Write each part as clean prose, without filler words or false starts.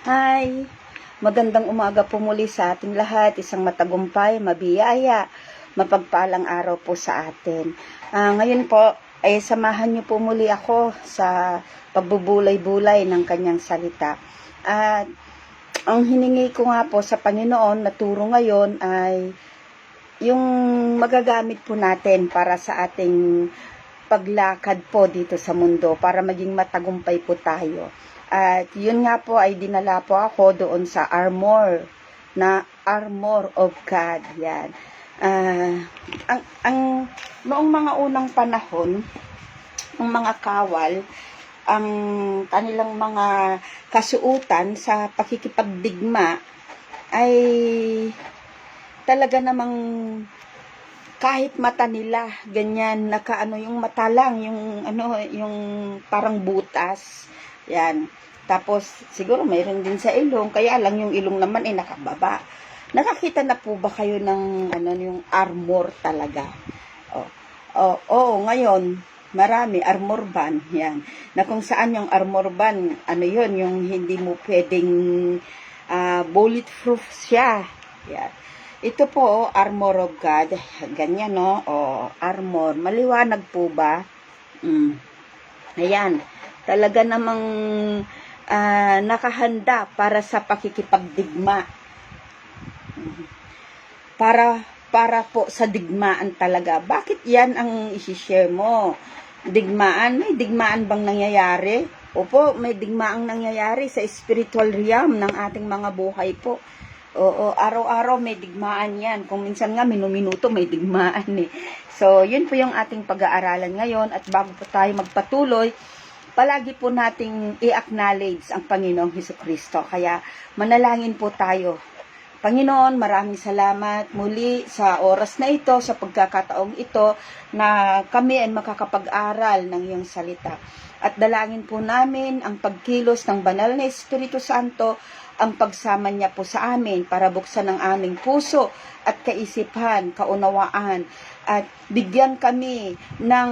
Hi! Magandang umaga po muli sa ating lahat. Isang matagumpay, mabiyaya, mapagpalang araw po sa atin. Ngayon po, ay samahan niyo po muli ako sa pagbubulay-bulay ng kanyang salita. At ang hiningi ko nga po sa Panginoon na turo ngayon ay yung magagamit po natin para sa ating paglakad po dito sa mundo, para maging matagumpay po tayo. At yun nga po ay dinala po ako doon sa armor of God. Yan. Noong mga unang panahon, ng mga kawal, ang kanilang mga kasuutan sa pakikipagdigma ay talaga namang kahit mata nila, ganyan, nakaano yung mata lang, yung parang butas. Yan. Tapos, siguro mayroon din sa ilong, kaya lang yung ilong naman ay nakababa. Nakakita na po ba kayo ng yung armor talaga? Ngayon, marami, armor band, yan. Na kung saan yung armor band, yun, yung hindi mo pwedeng bulletproof siya. Yan. Ito po, armor of God. Ganyan, no? Armor. Maliwanag po ba? Ayan. Talaga namang nakahanda para sa pakikipagdigma. Para po sa digmaan talaga. Bakit yan ang isi-share mo? Digmaan? May digmaan bang nangyayari? Opo, may digmaang nangyayari sa spiritual realm ng ating mga buhay po. Oo, araw-araw may digmaan yan. Kung minsan nga, minuto may digmaan eh. So, yun po yung ating pag-aaralan ngayon. At bago po tayo magpatuloy, palagi po nating i-acknowledge ang Panginoong Hesukristo. Kaya manalangin po tayo. Panginoon, maraming salamat muli sa oras na ito, sa pagkakataong ito, na kami ay makakapag-aral ng iyong salita. At dalangin po namin ang pagkilos ng banal na Espiritu Santo, ang pagsama niya po sa amin para buksan ang aming puso at kaisipan, kaunawaan, at bigyan kami ng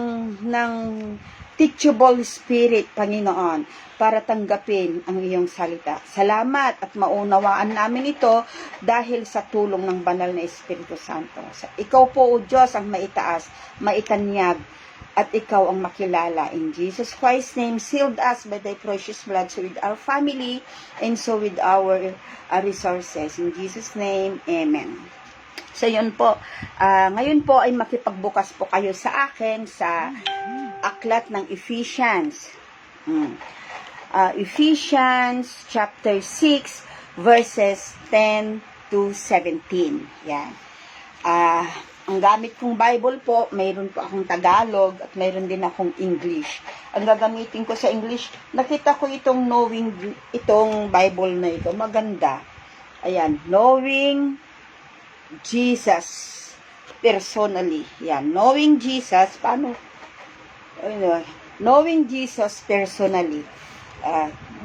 teachable spirit, Panginoon, para tanggapin ang iyong salita. Salamat at maunawaan namin ito dahil sa tulong ng banal na Espiritu Santo. Ikaw po, O Diyos, ang maitaas, maitanyag, at ikaw ang makilala. In Jesus Christ's name, sealed us by thy precious blood, so with our family, and so with our resources. In Jesus' name, Amen. So yun po, ngayon po ay makipagbukas po kayo sa akin sa aklat ng Ephesians. Ephesians chapter 6 verses 10 to 17. Yan. Ang gamit kong Bible po, mayroon po akong Tagalog at mayroon din akong English. Ang gagamitin ko sa English, nakita ko itong Bible na ito. Maganda. Ayan, Knowing Jesus personally. Yan, Knowing Jesus, paano? Knowing Jesus personally.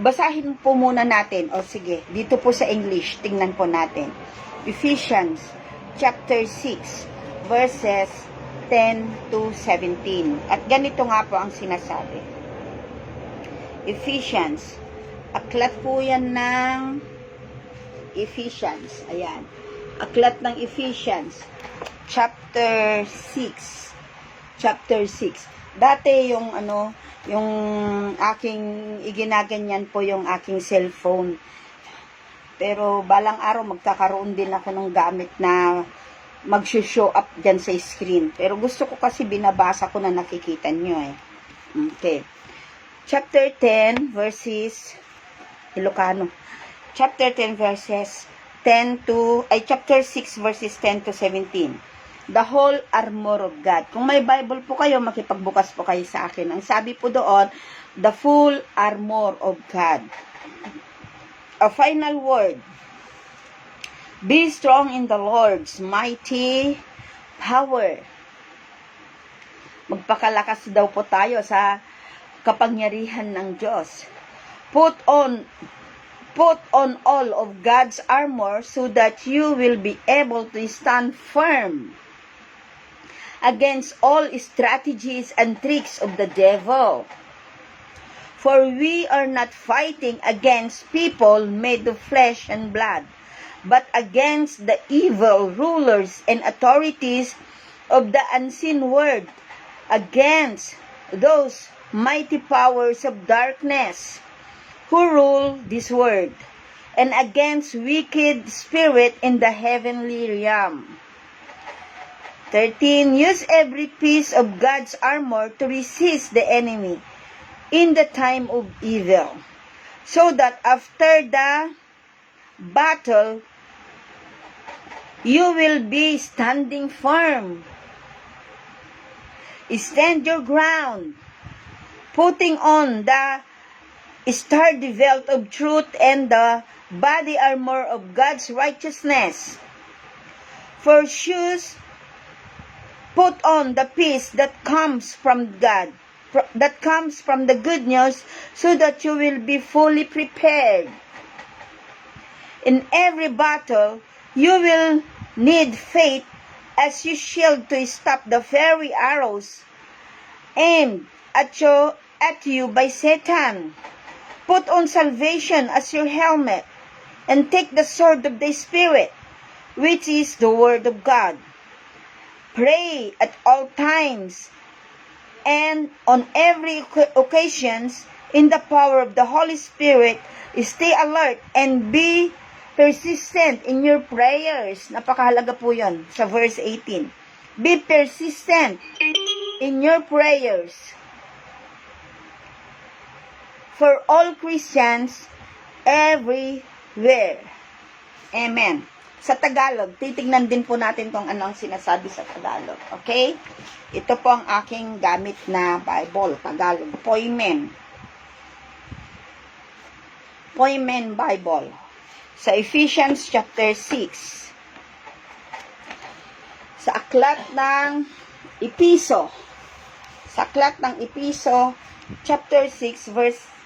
Basahin po muna natin. Sige, dito po sa English, tingnan po natin. Ephesians chapter 6 verses 10 to 17. At ganito nga po ang sinasabi. Ephesians. Aklat po yan ng Ephesians. Ayan. Aklat ng Ephesians. Chapter 6. Chapter 6. Dati yung yung aking iginaganyan po yung aking cellphone. Pero balang araw magkakaroon din ako ng gamit na mag-show up dyan sa screen. Pero gusto ko kasi binabasa ko na nakikita nyo eh. Okay. Chapter 10 verses Ilocano. Chapter 10 verses 10 to chapter 6 verses 10 to 17. The whole armor of God. Kung may Bible po kayo, makipagbukas po kayo sa akin. Ang sabi po doon, the full armor of God. A final word. Be strong in the Lord's mighty power. Magpakalakas daw po tayo sa kapangyarihan ng Diyos. Put on all of God's armor so that you will be able to stand firm against all strategies and tricks of the devil. For we are not fighting against people made of flesh and blood, but against the evil rulers and authorities of the unseen world, against those mighty powers of darkness who rule this world, and against wicked spirit in the heavenly realm. 13. Use every piece of God's armor to resist the enemy in the time of evil, so that after the battle, you will be standing firm. Stand your ground, putting on the sturdy belt of truth and the body armor of God's righteousness. For shoes, put on the peace that comes from God, that comes from the good news, so that you will be fully prepared. In every battle, you will need faith as your shield to stop the fiery arrows aimed at you by Satan. Put on salvation as your helmet, and take the sword of the Spirit, which is the Word of God. Pray at all times and on every occasions in the power of the Holy Spirit. Stay alert and be persistent in your prayers. Napakahalaga po yun sa verse 18. Be persistent in your prayers for all Christians everywhere. Amen. Sa Tagalog, titignan din po natin kung ano ang sinasabi sa Tagalog. Okay? Ito po ang aking gamit na Bible, Tagalog. Poimen. Poimen Bible. Sa Ephesians chapter 6. Sa aklat ng Episo. Sa aklat ng Episo, chapter 6,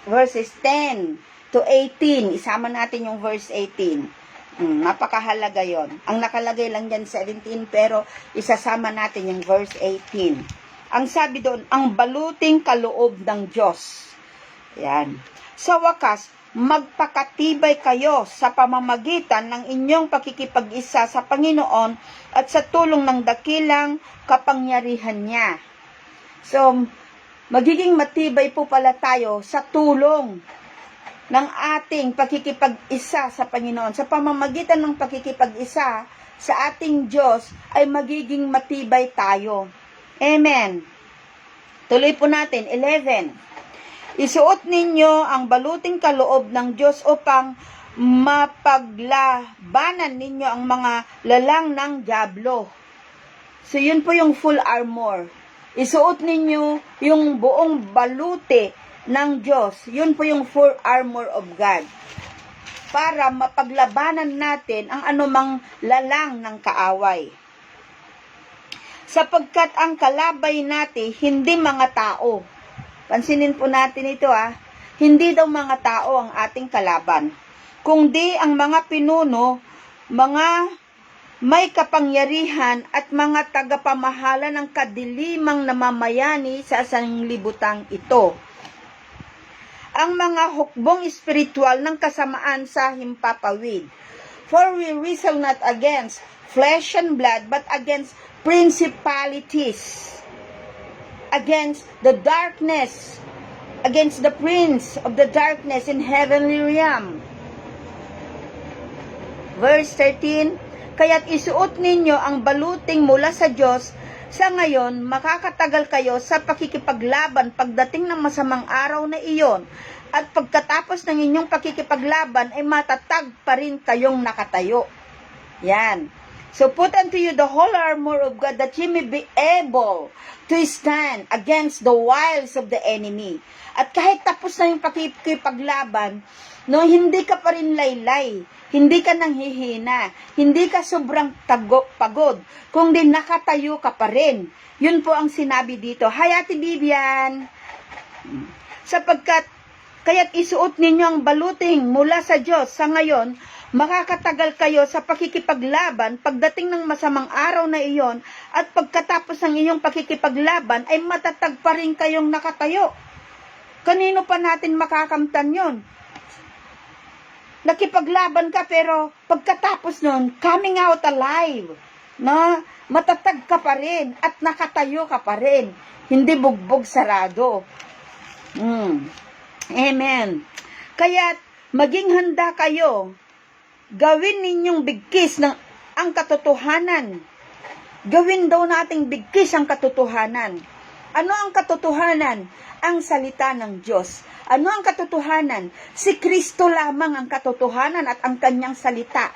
verses 10 to 18. Isama natin yung verse 18. Napakahalaga yon. Ang nakalagay lang dyan 17, pero isasama natin yung verse 18. Ang sabi doon, ang baluting kaloob ng Diyos. Yan. Sa wakas, magpakatibay kayo sa pamamagitan ng inyong pakikipag-isa sa Panginoon at sa tulong ng dakilang kapangyarihan niya. So, magiging matibay po pala tayo sa tulong ng ating pakikipag-isa sa Panginoon. Sa pamamagitan ng pakikipag-isa sa ating Diyos ay magiging matibay tayo. Amen. Tuloy po natin. 11. Isuot ninyo ang baluting kaloob ng Diyos upang mapaglabanan ninyo ang mga lalang ng dyablo. So yun po yung full armor. Isuot ninyo yung buong balute ng Diyos. Yun po yung full armor of God. Para mapaglabanan natin ang anumang lalang ng kaaway. Sapagkat ang kalabay natin, hindi mga tao. Pansinin po natin ito Hindi daw mga tao ang ating kalaban. Kundi ang mga pinuno, mga may kapangyarihan at mga tagapamahala ng kadilimang namamayani sa sanglibutang ito. Ang mga hukbong espiritual ng kasamaan sa himpapawid. For we wrestle not against flesh and blood, but against principalities, against the darkness, against the prince of the darkness in heavenly realm. Verse 13, kaya't isuot ninyo ang baluting mula sa Diyos. Sa ngayon, makakatagal kayo sa pakikipaglaban pagdating ng masamang araw na iyon. At pagkatapos ng inyong pakikipaglaban, ay matatag pa rin kayong nakatayo. Yan. So put unto you the whole armor of God, that ye may be able to stand against the wiles of the enemy. At kahit tapos na yung pakikipaglaban, hindi ka pa rin laylay, hindi ka nanghihina, hindi ka sobrang pagod, kundi nakatayo ka pa rin. Yun po ang sinabi dito. Hi, Ate Bibian! Sapagkat, kaya't isuot ninyo ang baluting mula sa Diyos. Sa ngayon, makakatagal kayo sa pakikipaglaban pagdating ng masamang araw na iyon, at pagkatapos ng inyong pakikipaglaban, ay matatag pa rin kayong nakatayo. Kanino pa natin makakamtan yon? Nakipaglaban ka pero pagkatapos nun, coming out alive. No? Matatag ka pa rin at nakatayo ka pa rin. Hindi bugbog sarado. Amen. Kaya maging handa kayo. Gawin ninyong bigkis ng ang katotohanan. Gawin daw nating bigkis ang katotohanan. Ano ang katotohanan? Ang salita ng Diyos. Ano ang katotohanan? Si Kristo lamang ang katotohanan at ang kanyang salita.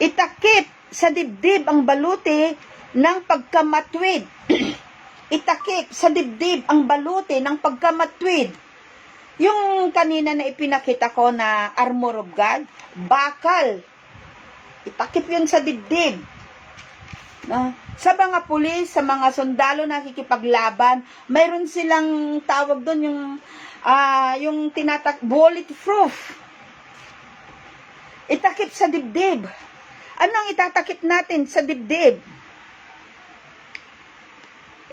Itakip sa dibdib ang baluti ng pagkamatwid. Itakip sa dibdib ang baluti ng pagkamatwid. Yung kanina na ipinakita ko na armor of God, bakal. Itakip yun sa dibdib. No? Sa mga pulis, sa mga sundalo na nakikipaglaban, mayroon silang tawag doon yung bulletproof. Itakip sa dibdib. Ano ang itatakip natin sa dibdib?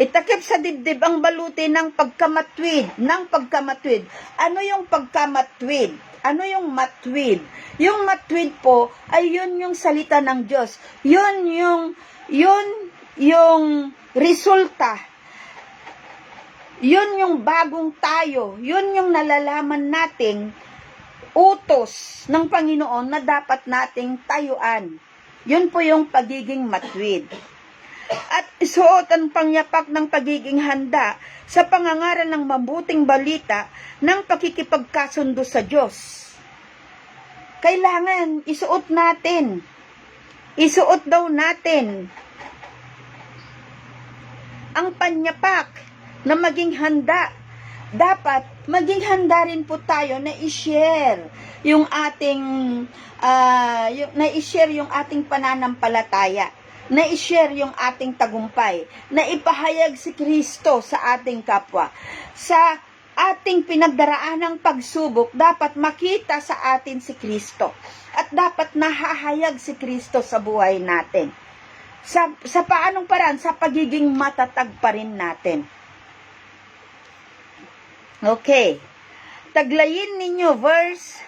Itakip sa dibdib ang baluti ng pagkamatwid. Ano yung pagkamatwid? Ano yung matwid? Yung matwid po ay yun yung salita ng Diyos. Yun yung resulta. Yun yung bagong tayo. Yun yung nalalaman nating utos ng Panginoon na dapat nating tayuan. Yun po yung pagiging matwid. At isuot ang pangyapak ng pagiging handa sa pangangaral ng mabuting balita ng pakikipagkasundo sa Diyos. Kailangan isuot natin. Isuot daw natin ang panyapak na maging handa. Dapat maging handa rin po tayo na i-share yung ating yung ating pananampalataya, na i-share yung ating tagumpay, na ipahayag si Kristo sa ating kapwa. Sa ating pinagdaraanang pagsubok, dapat makita sa atin si Kristo. At dapat nahahayag si Kristo sa buhay natin. Sa paanong paraan? Sa pagiging matatag pa rin natin. Okay. Taglayin ninyo, verse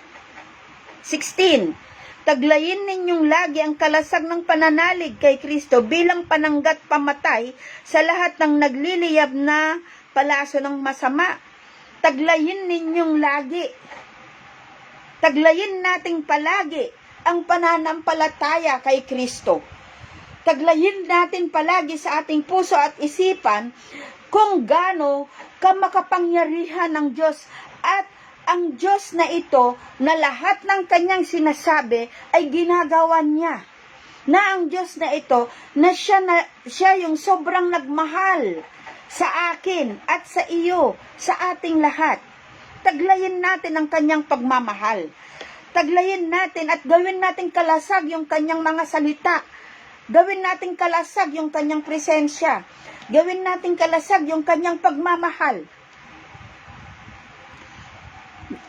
16. Taglayin ninyong lagi ang kalasag ng pananalig kay Kristo bilang pananggat pamatay sa lahat ng nagliliyab na palaso ng masama. Taglayin ninyong lagi. Taglayin nating palagi ang pananampalataya kay Kristo. Taglayin natin palagi sa ating puso at isipan kung gaano kamakapangyarihan ng Diyos at ang Diyos na ito na lahat ng kanyang sinasabi ay ginagawa niya. Na ang Diyos na ito na siya yung sobrang nagmahal sa akin at sa iyo, sa ating lahat. Taglayin natin ang kanyang pagmamahal. Taglayin natin at gawin natin kalasag yung kanyang mga salita. Gawin natin kalasag yung kanyang presensya. Gawin natin kalasag yung kanyang pagmamahal.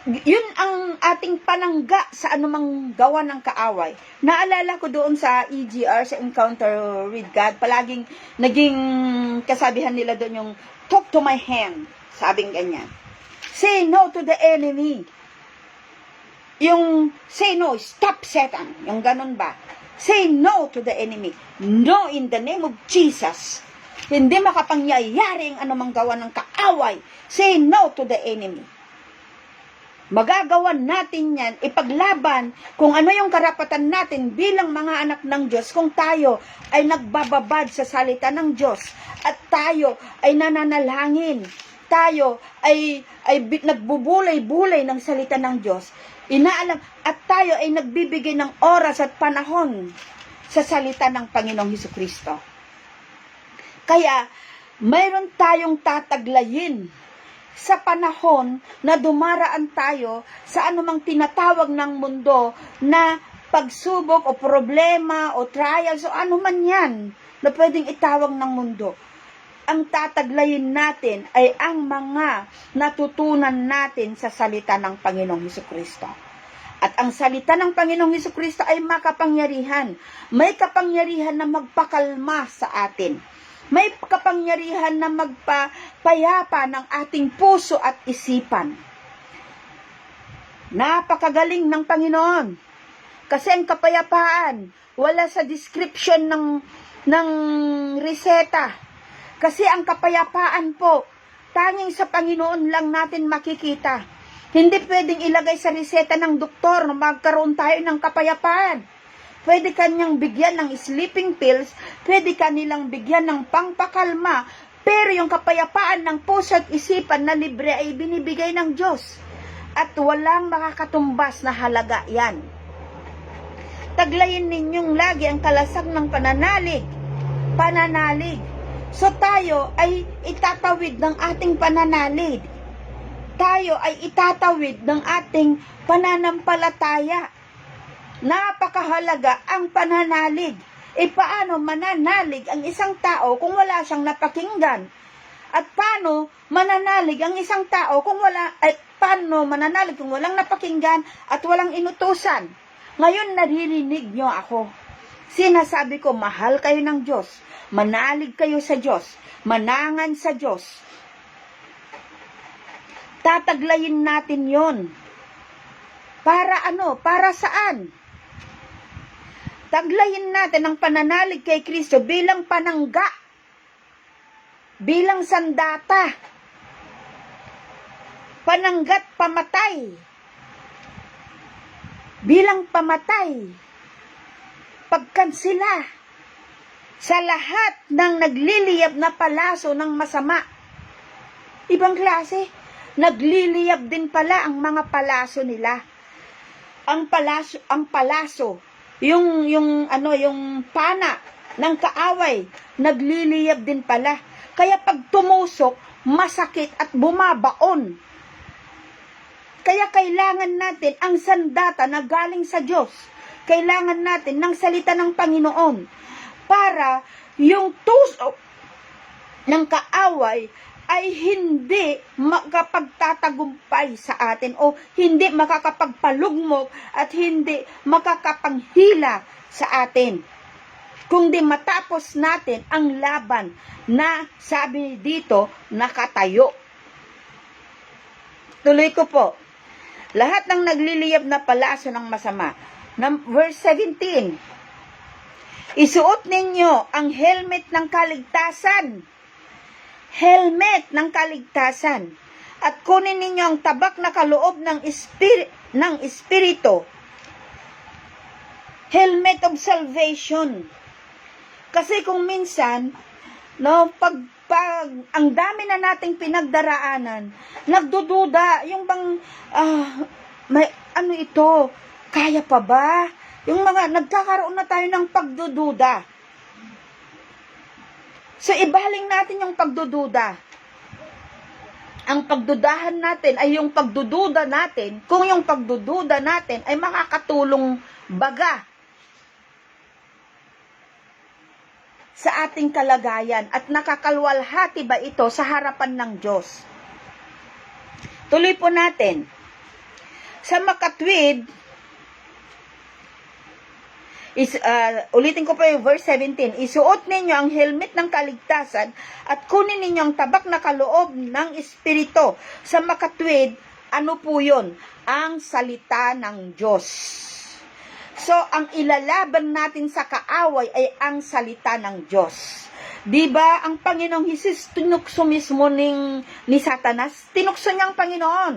Yun ang ating panangga sa anumang gawa ng kaaway. Naalala ko doon sa EGR, sa Encounter with God, palaging naging kasabihan nila doon yung talk to my hand. Sabing ganyan. Say no to the enemy. Yung say no, stop Satan. Yung ganun ba? Say no to the enemy. No in the name of Jesus. Hindi makapangyayari ang anumang gawa ng kaaway. Say no to the enemy. Magagawan natin yan, ipaglaban kung ano yung karapatan natin bilang mga anak ng Diyos kung tayo ay nagbababad sa salita ng Diyos at tayo ay nananalangin, tayo ay nagbubulay-bulay ng salita ng Diyos, inaalam at tayo ay nagbibigay ng oras at panahon sa salita ng Panginoong Hesukristo. Kaya mayroon tayong tataglayin sa panahon na dumaraan tayo sa anumang tinatawag ng mundo na pagsubok o problema o trials o anuman yan na pwedeng itawag ng mundo. Ang tataglayin natin ay ang mga natutunan natin sa salita ng Panginoong Hesukristo. At ang salita ng Panginoong Hesukristo ay makapangyarihan. May kapangyarihan na magpakalma sa atin. May kapangyarihan na magpapayapa ng ating puso at isipan. Napakagaling ng Panginoon. Kasi ang kapayapaan, wala sa description ng reseta. Kasi ang kapayapaan po, tanging sa Panginoon lang natin makikita. Hindi pwedeng ilagay sa reseta ng doktor na magkaroon tayo ng kapayapaan. Pwede kanyang bigyan ng sleeping pills, pwede kanilang bigyan ng pangpakalma, pero yung kapayapaan ng puso at isipan na libre ay binibigay ng Diyos. At walang makakatumbas na halaga yan. Taglayin ninyong lagi ang kalasag ng pananalig. Pananalig. So tayo ay itatawid ng ating pananalig. Tayo ay itatawid ng ating pananampalataya. Napakahalaga ang pananalig. Paano mananalig ang isang tao kung wala siyang napakinggan? At paano mananalig ang isang tao kung paano mananalig kung walang napakinggan at walang inutusan? Ngayon naririnig nyo ako. Sinasabi ko, mahal kayo ng Diyos. Manalig kayo sa Diyos. Manangan sa Diyos. Tataglayin natin yon. Para ano? Para saan? Taglayin natin ang pananalig kay Kristo bilang panangga, bilang sandata, pananggat pamatay, bilang pamatay, pagkansila sa lahat ng nagliliyab na palaso ng masama. Ibang klase, nagliliyab din pala ang mga palaso nila. Ang palaso, yung pana ng kaaway, nagliliyab din pala. Kaya pag tumusok, masakit at bumabaon. Kaya kailangan natin ang sandata na galing sa Diyos. Kailangan natin ng salita ng Panginoon para yung tusok ng kaaway ay hindi makapagtatagumpay sa atin o hindi makakapagpalugmok at hindi makakapanghila sa atin. Kundi matapos natin ang laban na sabi dito nakatayo. Tuloy ko po. Lahat ng nagliliyab na palaso ng masama. Verse 17. Isuot ninyo ang helmet ng kaligtasan. Helmet ng kaligtasan. At kunin ninyo ang tabak na kaloob ng Espiritu. Helmet of salvation. Kasi kung minsan, pag ang dami na nating pinagdaraanan, nagdududa, yung bang, may ano ito, kaya pa ba? Yung mga, nagkakaroon na tayo ng pagdududa. So, ibaling natin yung pagdududa. Ang pagdudahan natin ay yung pagdududa natin, kung yung pagdududa natin ay makakatulong baga sa ating kalagayan at nakakalwalhati ba ito sa harapan ng Diyos. Tuloy po natin. Sa makatwid, ulitin ko po yung verse 17, isuot ninyo ang helmet ng kaligtasan at kunin ninyo ang tabak na kaloob ng Espiritu. Sa makatwid, ano po yun? Ang salita ng Diyos. So, ang ilalaban natin sa kaaway ay ang salita ng Diyos. Diba, ang Panginoong Hesus tinukso mismo ni Satanas? Tinukso niya ang Panginoon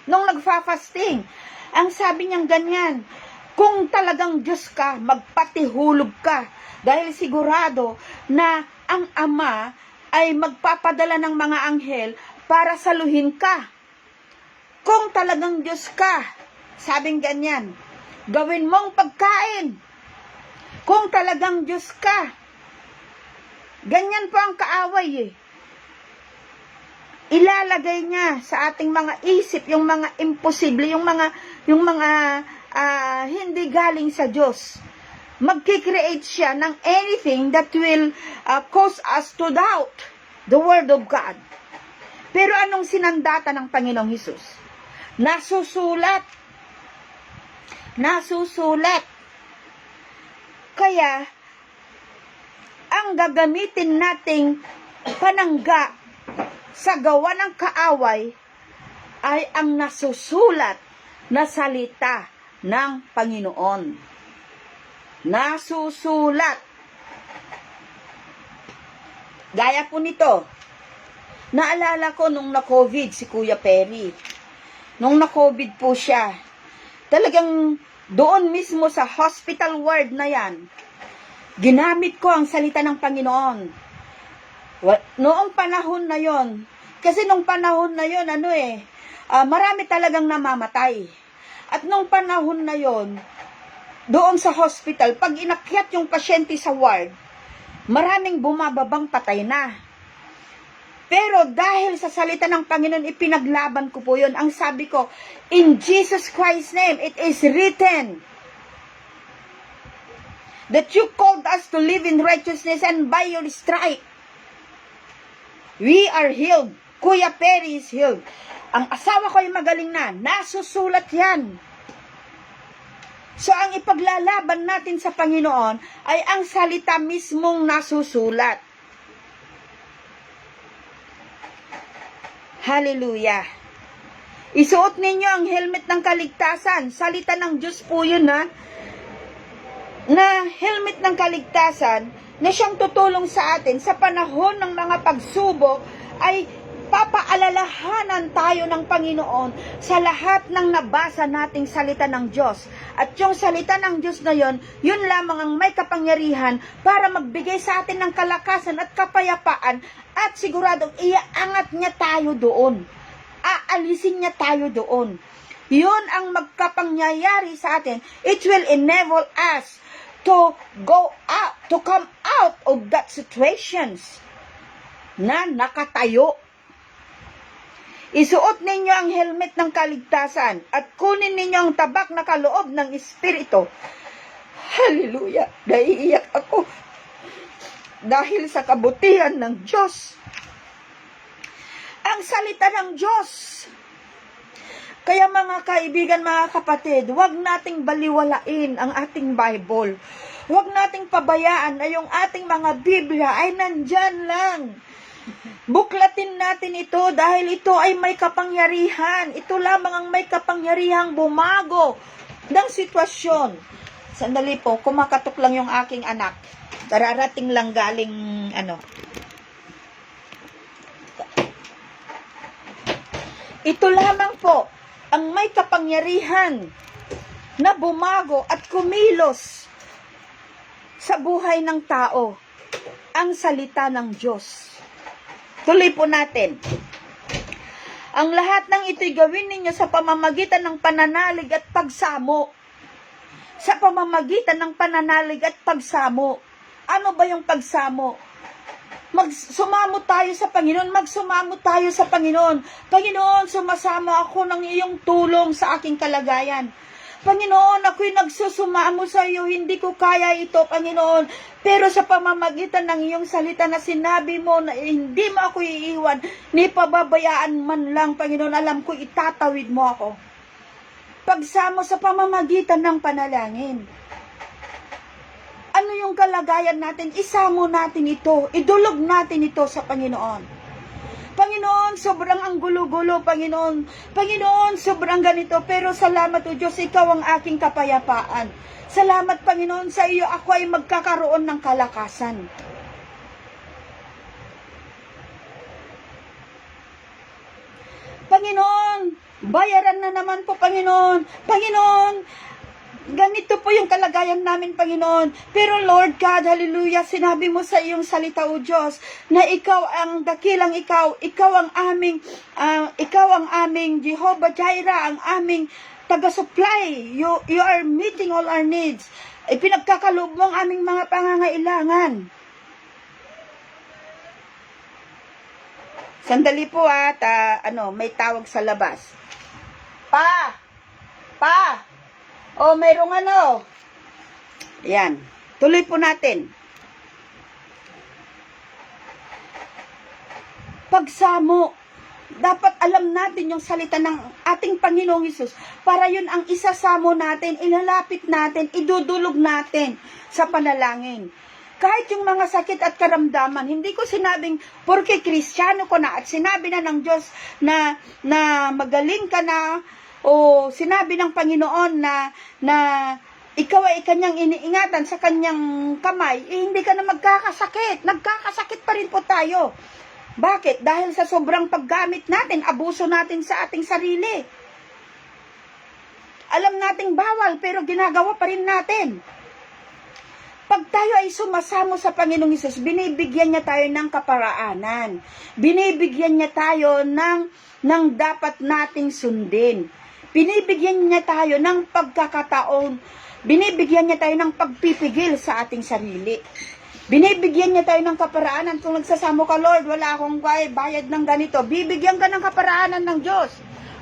nung nagfa-fasting. Ang sabi niyang ganyan, kung talagang Diyos ka, magpatihulog ka. Dahil sigurado na ang Ama ay magpapadala ng mga anghel para saluhin ka. Kung talagang Diyos ka, sabing ganyan, gawin mong pagkain. Kung talagang Diyos ka, ganyan po ang kaaway eh. Ilalagay niya sa ating mga isip yung mga imposible, yung mga hindi galing sa Diyos. Magkikreate siya ng anything that will cause us to doubt the Word of God. Pero anong sinandata ng Panginoong Hesus? Nasusulat. Nasusulat. Kaya, ang gagamitin nating panangga sa gawa ng kaaway ay ang nasusulat na salita ng Panginoon. Nasusulat. Gaya po nito, naalala ko nung na-COVID si Kuya Perry. Nung na-COVID po siya, talagang doon mismo sa hospital ward na yan, ginamit ko ang salita ng Panginoon. Noong panahon na yon, kasi nung panahon na yon, marami talagang namamatay. At nung panahon na yon, doon sa hospital, pag inakyat yung pasyente sa ward, maraming bumababang patay na. Pero dahil sa salita ng Panginoon, ipinaglaban ko po yun. Ang sabi ko, in Jesus Christ's name, it is written that you called us to live in righteousness, and by your stripe, we are healed. Kuya Perry is healed. Ang asawa ko ay magaling na. Nasusulat yan. So, ang ipaglalaban natin sa Panginoon ay ang salita mismong nasusulat. Hallelujah. Isuot ninyo ang helmet ng kaligtasan. Salita ng Diyos po yun, ha? Na helmet ng kaligtasan na siyang tutulong sa atin sa panahon ng mga pagsubok ay papaalalahanan tayo ng Panginoon sa lahat ng nabasa nating salita ng Diyos. At yung salita ng Diyos na yun lamang ang may kapangyarihan para magbigay sa atin ng kalakasan at kapayapaan, at siguradong iaangat niya tayo doon. Aalisin niya tayo doon. Yun ang magkapangyayari sa atin. It will enable us to go out, to come out of that situations na nakatayo. Isuot ninyo ang helmet ng kaligtasan at kunin ninyo ang tabak na kaloob ng Espiritu. Hallelujah! Naiiyak ako dahil sa kabutihan ng Diyos. Ang salita ng Diyos. Kaya mga kaibigan, mga kapatid, huwag nating baliwalain ang ating Bible. Huwag nating pabayaan na yung ating mga Biblia ay nandyan lang. Buklatin natin ito dahil ito ay may kapangyarihan. Ito lamang ang may kapangyarihang bumago ng sitwasyon. Sandali po, kumakatok lang yung aking anak. Dararating lang galing Ito lamang po ang may kapangyarihan na bumago at kumilos sa buhay ng tao. Ang salita ng Diyos. Tuloy po natin. Ang lahat ng ito'y gawin ninyo sa pamamagitan ng pananalig at pagsamo. Sa pamamagitan ng pananalig at pagsamo. Ano ba yung pagsamo? Magsumamo tayo sa Panginoon. Magsumamo tayo sa Panginoon. Panginoon, sumasama ako ng iyong tulong sa aking kalagayan. Panginoon, ako'y nagsusumamo sa iyo. Hindi ko kaya ito, Panginoon. Pero sa pamamagitan ng iyong salita na sinabi mo na hindi mo ako iiwan, ni pababayaan man lang, Panginoon, alam ko itatawid mo ako. Pagsamo sa pamamagitan ng panalangin. Ano yung kalagayan natin? Isamo natin ito. Idulog natin ito sa Panginoon. Panginoon, sobrang ang gulo-gulo, Panginoon. Panginoon, sobrang ganito. Pero salamat o Diyos, ikaw ang aking kapayapaan. Salamat, Panginoon, sa iyo ako ay magkakaroon ng kalakasan. Panginoon, bayaran na naman po, Panginoon. Panginoon, ganito po yung kalagayan namin, Panginoon. Pero Lord God, hallelujah, sinabi mo sa iyong salita, O Diyos, na ikaw ang dakilang ikaw ang aming Jehovah Jireh, ang aming taga-supply. You are meeting all our needs. Ipinagkakaloob mo ang aming mga pangangailangan. Sandali po at may tawag sa labas. Pa! O, mayroong Yan. Tuloy po natin. Pagsamo. Dapat alam natin yung salita ng ating Panginoong Hesus para yun ang isasamo natin, ilalapit natin, idudulog natin sa panalangin. Kahit yung mga sakit at karamdaman, hindi ko sinabing, porke Kristiyano ko na, at sinabi na ng Diyos na magaling ka na, o sinabi ng Panginoon na ikaw ay kanyang iniingatan sa kanyang kamay, hindi ka na magkakasakit. Nagkakasakit pa rin po tayo. Bakit? Dahil sa sobrang paggamit natin, abuso natin sa ating sarili. Alam nating bawal, pero ginagawa pa rin natin. Pag tayo ay sumasamo sa Panginoong Hesus, binibigyan niya tayo ng kaparaanan. Binibigyan niya tayo ng dapat nating sundin. Binibigyan niya tayo ng pagkakataon. Binibigyan niya tayo ng pagpipigil sa ating sarili. Binibigyan niya tayo ng kaparaanan. Kung nagsasamo ka, Lord, wala akong bayad ng ganito, bibigyan ka ng kaparaanan ng Diyos.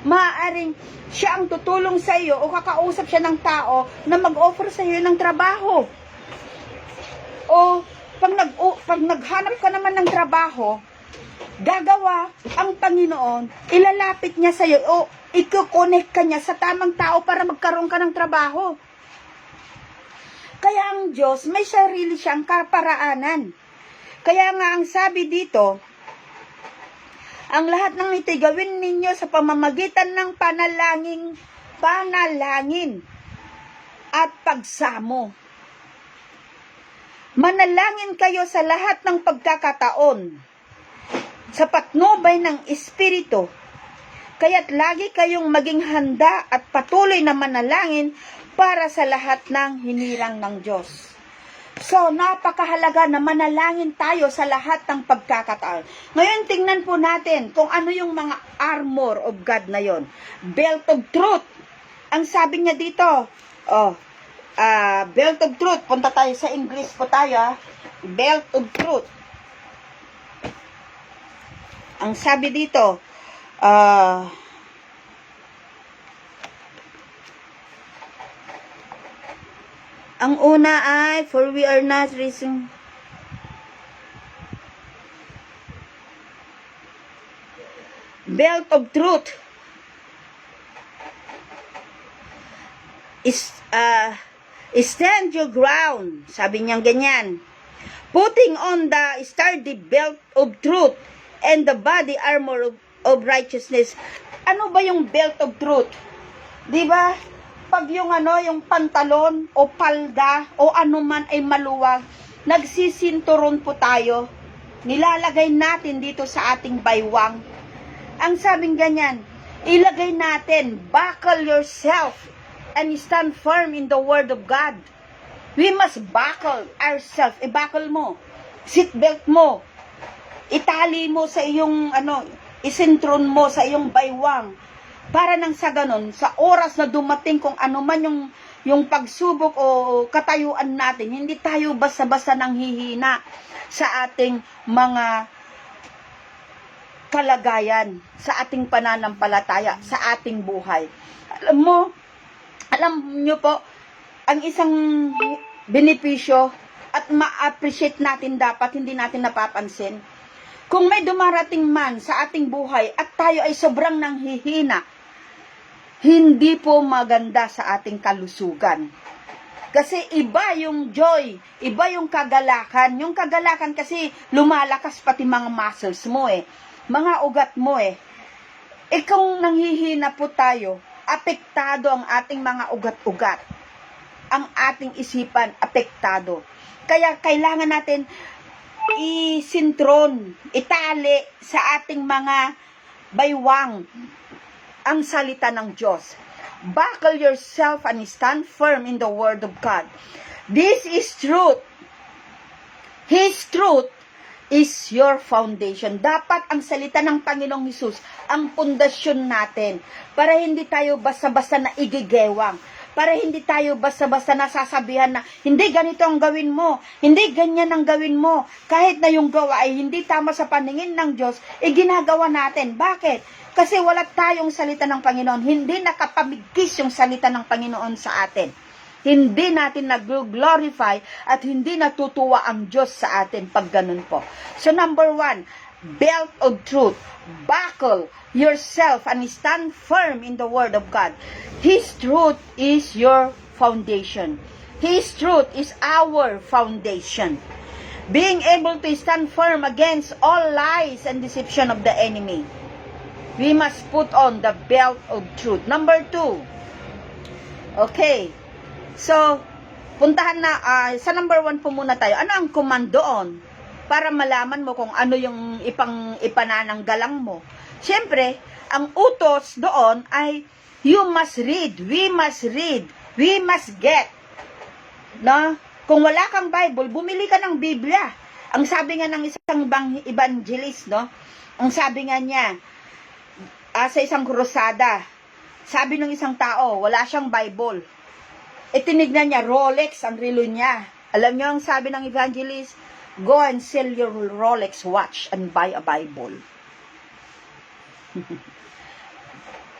Maaaring siya ang tutulong sa iyo o kakausap siya ng tao na mag-offer sa iyo ng trabaho. O pag naghanap ka naman ng trabaho, gagawa ang Panginoon, ilalapit niya sa iyo o i-connect ka niya sa tamang tao para magkaroon ka ng trabaho. Kaya ang Diyos, may sarili siyang kaparaanan. Kaya nga ang sabi dito, ang lahat ng ito'y gawin ninyo sa pamamagitan ng panalangin at pagsamo. Manalangin kayo sa lahat ng pagkakataon sa patnubay ng Espiritu. Kaya't lagi kayong maging handa at patuloy na manalangin para sa lahat ng hinirang ng Diyos. So, napakahalaga na manalangin tayo sa lahat ng pagkakataon. Ngayon, tingnan po natin kung ano yung mga armor of God na yon. Belt of truth. Ang sabi niya dito, belt of truth. Punta tayo sa English po tayo. Belt of truth. Ang sabi dito, ang una ay, for we are not risen. Belt of truth is stand your ground. Sabi niya ganyan. Putting on the sturdy belt of truth and the body armor of righteousness. Ano ba yung belt of truth? Di ba? Pag yung yung pantalon o palda o anuman ay maluwag, nagsisinturon po tayo. Nilalagay natin dito sa ating baywang. Ang sabing ganyan, ilagay natin, buckle yourself and stand firm in the word of God. We must buckle ourselves. I-buckle mo. Seatbelt mo. Itali mo sa iyong isintron mo sa iyong baywang. Para nang sa ganon, sa oras na dumating kung ano man yung pagsubok o katayuan natin, hindi tayo basta-basta nang hihina sa ating mga kalagayan, sa ating pananampalataya, sa ating buhay. Alam nyo po, ang isang benepisyo at ma-appreciate natin dapat, hindi natin napapansin. Kung may dumarating man sa ating buhay at tayo ay sobrang nanghihina, hindi po maganda sa ating kalusugan. Kasi iba yung joy, iba yung kagalakan. Yung kagalakan kasi lumalakas pati mga muscles mo mga ugat mo kung nanghihina po tayo, apektado ang ating mga ugat-ugat. Ang ating isipan, apektado. Kaya kailangan natin isintron, itali sa ating mga baywang ang salita ng Diyos. Buckle yourself and stand firm in the word of God. This is truth. His truth is your foundation. Dapat ang salita ng Panginoong Hesus ang pundasyon natin para hindi tayo basta-basta na igigewang. Para hindi tayo basta-basta nasasabihan na hindi ganito ang gawin mo, hindi ganyan ang gawin mo. Kahit na yung gawa ay hindi tama sa paningin ng Diyos, ginagawa natin. Bakit? Kasi wala tayong salita ng Panginoon. Hindi nakapamigkis yung salita ng Panginoon sa atin. Hindi natin nag-glorify at hindi natutuwa ang Diyos sa atin pag ganun po. So number 1, belt of truth. Buckle yourself and stand firm in the word of God. His truth is your foundation. His truth is our foundation. being able to stand firm against all lies and deception of the enemy. We must put on the belt of truth. Number 2. Okay. So, puntahan na, sa number 1 po muna tayo. Ano ang command doon? Para malaman mo kung ano yung ipanananggalang mo. Siyempre, ang utos doon ay, you must read, we must get. No? Kung wala kang Bible, bumili ka ng Biblia. Ang sabi nga ng isang evangelist, no? Ang sabi nga niya, sa isang krusada, sabi ng isang tao, wala siyang Bible. Tinignan niya, Rolex ang relo niya. Alam niyo ang sabi ng evangelist, go and sell your Rolex watch and buy a Bible.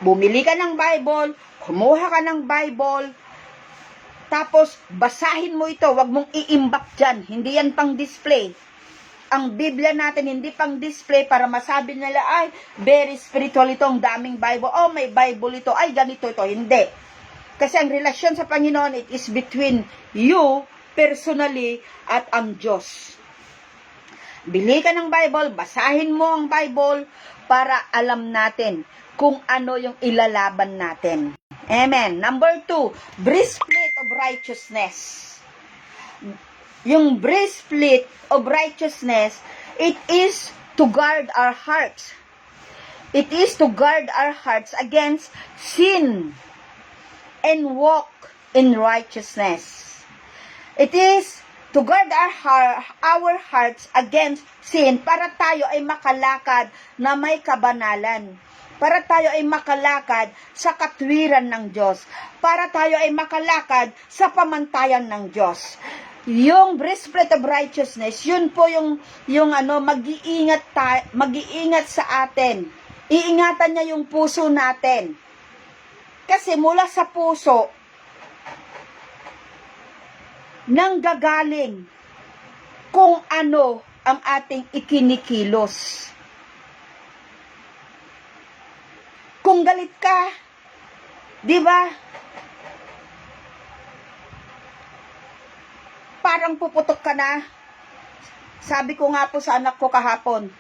Bumili ka ng Bible, kumuha ka ng Bible, tapos basahin mo ito, wag mong iimbak dyan. Hindi yan pang display. Ang Biblia natin hindi pang display para masabi nila, ay, very spiritual ito, ang daming Bible. Oh, may Bible ito. Ay, ganito ito. Hindi. Kasi ang relasyon sa Panginoon, it is between you, personally, at ang Diyos. Bili ka ng Bible, basahin mo ang Bible para alam natin kung ano yung ilalaban natin. Amen. Number 2, breastplate of righteousness. Yung breastplate of righteousness, it is to guard our hearts. It is to guard our hearts against sin and walk in righteousness. It is to guard our hearts against sin para tayo ay makalakad na may kabanalan. Para tayo ay makalakad sa katwiran ng Diyos. Para tayo ay makalakad sa pamantayan ng Diyos. Yung breastplate of righteousness, yun po yung mag-iingat sa atin. Iingatan niya yung puso natin. Kasi mula sa puso, nanggagaling kung ano ang ating ikinikilos. Kung galit ka, di ba? Parang puputok ka na. Sabi ko nga po sa anak ko kahapon,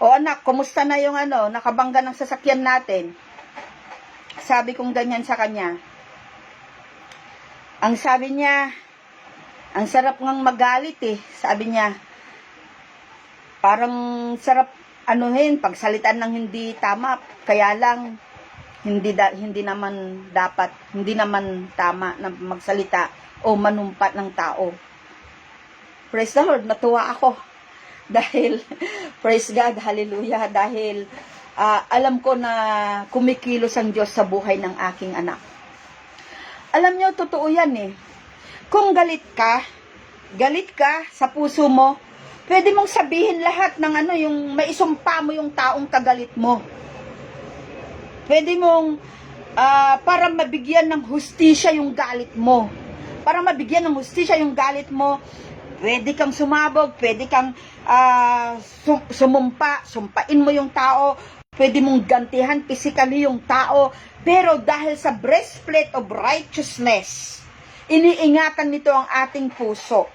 o anak, kumusta na yung nakabangga ng sasakyan natin? Sabi kong ganyan sa kanya. Ang sabi niya, ang sarap ngang magalit Sabi niya, parang sarap pagsalitan ng hindi tama, kaya lang hindi naman tama na magsalita o manumpat ng tao. Praise the Lord, natuwa ako. Dahil, praise God, hallelujah, dahil alam ko na kumikilos ang Diyos sa buhay ng aking anak. Alam nyo, totoo yan Kung galit ka sa puso mo, pwede mong sabihin lahat ng yung maisumpa mo yung taong kagalit mo. Pwede mong, para mabigyan ng hustisya yung galit mo. Para mabigyan ng hustisya yung galit mo, pwede kang sumabog, pwede kang sumpain mo yung tao, pwede mong gantihan physically yung tao, pero dahil sa breastplate of righteousness, iniingatan nito ang ating puso,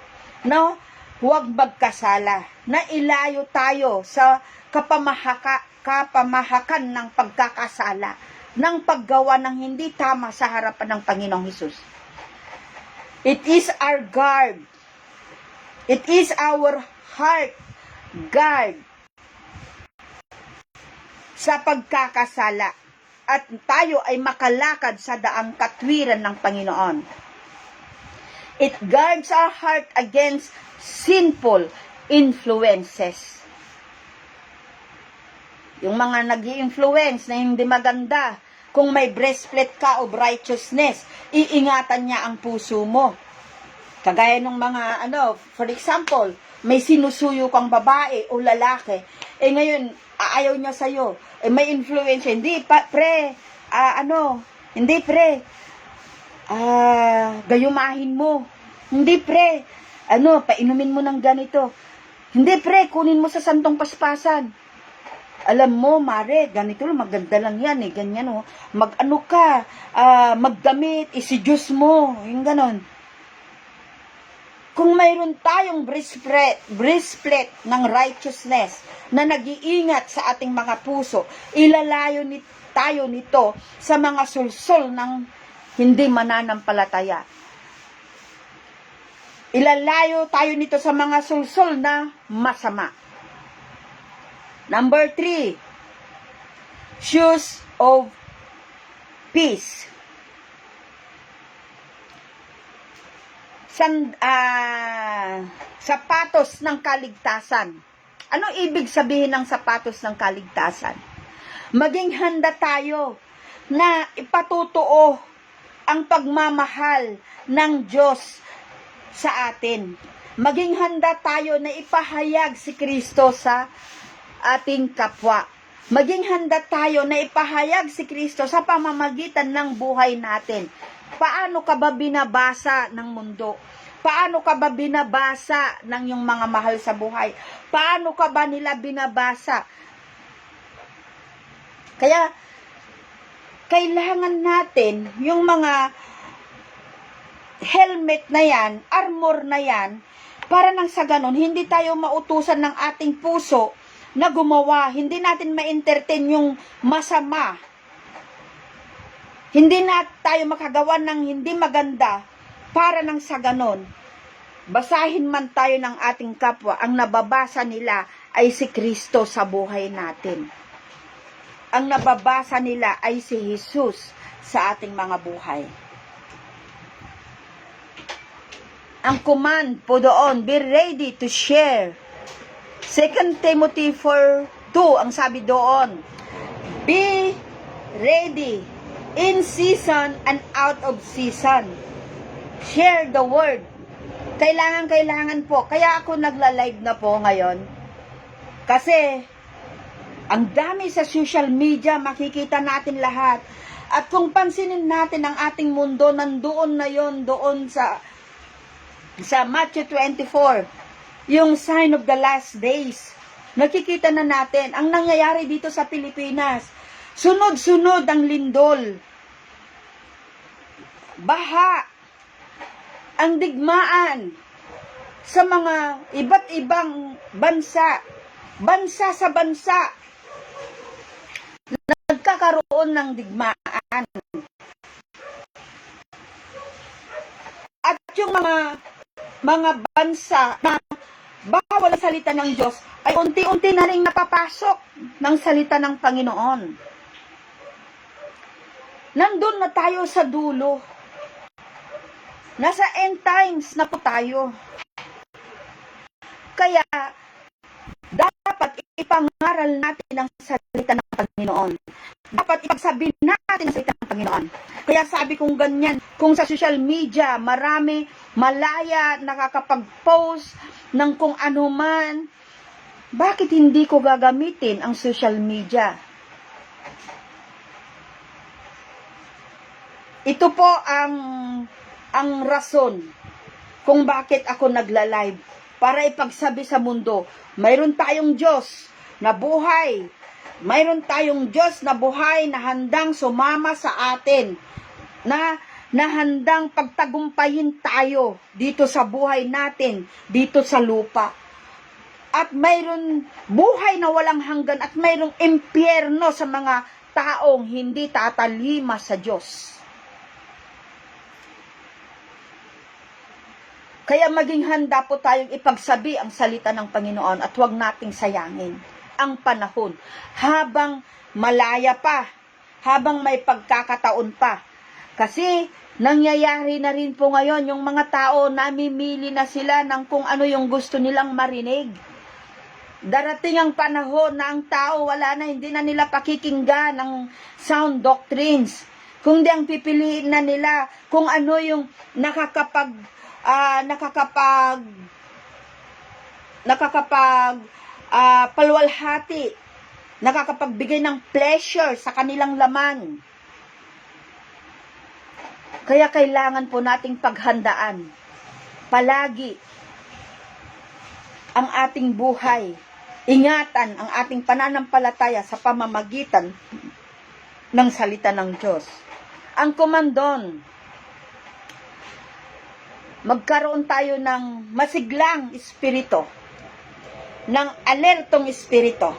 no? Huwag magkasala, na ilayo tayo sa kapamahakan ng pagkakasala, ng paggawa ng hindi tama sa harapan ng Panginoong Hesus. It is our guard. It is our heart guard sa pagkakasala at tayo ay makalakad sa daang katwiran ng Panginoon. It guards our heart against sinful influences. Yung mga nag-i-influence na hindi maganda, kung may breastplate ka of righteousness, iingatan niya ang puso mo. Kagaya ng mga, for example, may sinusuyo kang babae o lalaki, ngayon, ayaw niya sa'yo, may influence, hindi, gayumahin mo, hindi, painumin mo ng ganito, hindi, kunin mo sa santong paspasan, alam mo, mare, ganito lang, maganda lang yan, ganyan, magdamit, isi-juice mo, yung ganon. Kung mayroon tayong breastplate ng righteousness na nag-iingat sa ating mga puso, ilalayo tayo nito sa mga sulsol ng hindi mananampalataya. Ilalayo tayo nito sa mga sulsol na masama. Number 3, shoes of peace. Sapatos ng kaligtasan. Ano ibig sabihin ng sapatos ng kaligtasan? Maging handa tayo na ipatutuo ang pagmamahal ng Diyos sa atin. Maging handa tayo na ipahayag si Kristo sa ating kapwa. Maging handa tayo na ipahayag si Kristo sa pamamagitan ng buhay natin. Paano ka ba binabasa ng mundo? Paano ka ba binabasa ng iyong mga mahal sa buhay? Paano ka ba nila binabasa? Kaya, kailangan natin yung mga helmet na yan, armor na yan, para nang sa ganon, hindi tayo mautusan ng ating puso na gumawa. Hindi natin ma-entertain yung masama. Hindi na tayo makagawa ng hindi maganda para nang sa ganon. Basahin man tayo ng ating kapwa, ang nababasa nila ay si Kristo sa buhay natin. Ang nababasa nila ay si Jesus sa ating mga buhay. Ang command po doon, be ready to share. 2 Timothy 4:2, ang sabi doon, be ready in season and out of season. Share the word. Kailangan po. Kaya ako nagla-live na po ngayon. Kasi, ang dami sa social media, makikita natin lahat. At kung pansinin natin ang ating mundo, nandoon na yon doon sa Matthew 24, yung sign of the last days. Nakikita na natin, ang nangyayari dito sa Pilipinas, sunod-sunod ang lindol, baha, ang digmaan sa mga iba't ibang bansa sa bansa, nagkakaroon ng digmaan. At yung mga bansa na bawal ang salita ng Diyos, ay unti-unti na rin napapasok ng salita ng Panginoon. Nandun na tayo sa dulo. Nasa end times na po tayo. Kaya, dapat ipangaral natin ang salita ng Panginoon. Dapat ipagsabihin natin ang salita ng Panginoon. Kaya sabi kong ganyan, kung sa social media, marami, malaya, nakakapag-post ng kung ano man, bakit hindi ko gagamitin ang social media? Ito po ang rason kung bakit ako nagla-live, para ipagsabi sa mundo, mayroon tayong Diyos na buhay, mayroon tayong Diyos na buhay na handang sumama sa atin, na handang pagtagumpayin tayo dito sa buhay natin, dito sa lupa. At mayroon buhay na walang hanggan, at mayroong impyerno sa mga taong hindi tatalima sa Diyos. Kaya maging handa po tayong ipagsabi ang salita ng Panginoon at huwag nating sayangin ang panahon habang malaya pa, habang may pagkakataon pa. Kasi nangyayari na rin po ngayon, yung mga tao namimili na sila ng kung ano yung gusto nilang marinig. Darating ang panahon na ang tao wala na, hindi na nila pakikinggan ng sound doctrines. Kundi ang pipiliin na nila kung ano yung palwalhati, nakakapagbigay ng pleasure sa kanilang laman. Kaya kailangan po nating paghandaan palagi ang ating buhay, ingatan ang ating pananampalataya sa pamamagitan ng salita ng Diyos. Ang komandon, magkaroon tayo ng masiglang espiritu, ng alertong espiritu.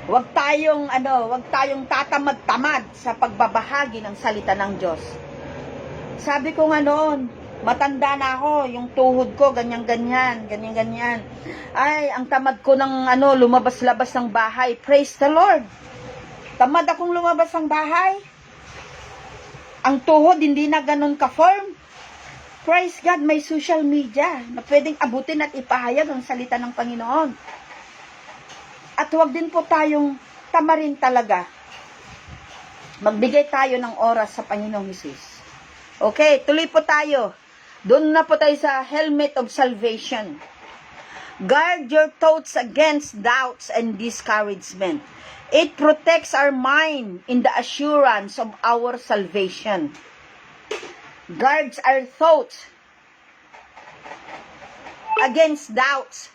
Huwag tayong tatamad-tamad sa pagbabahagi ng salita ng Diyos. Sabi ko nga noon, matanda na ako, yung tuhod ko, ganyan-ganyan. Ay, ang tamad ko ng lumabas-labas ng bahay. Praise the Lord. Tamad akong lumabas ng bahay. Ang tuhod, hindi na ganun ka-form. Praise God, may social media na pwedeng abutin at ipahayag ang salita ng Panginoon. At huwag din po tayong tamarin talaga. Magbigay tayo ng oras sa Panginoong Hesus. Okay, tuloy po tayo. Doon na po tayo sa helmet of salvation. Guard your thoughts against doubts and discouragement. It protects our mind in the assurance of our salvation. Guards our thoughts against doubts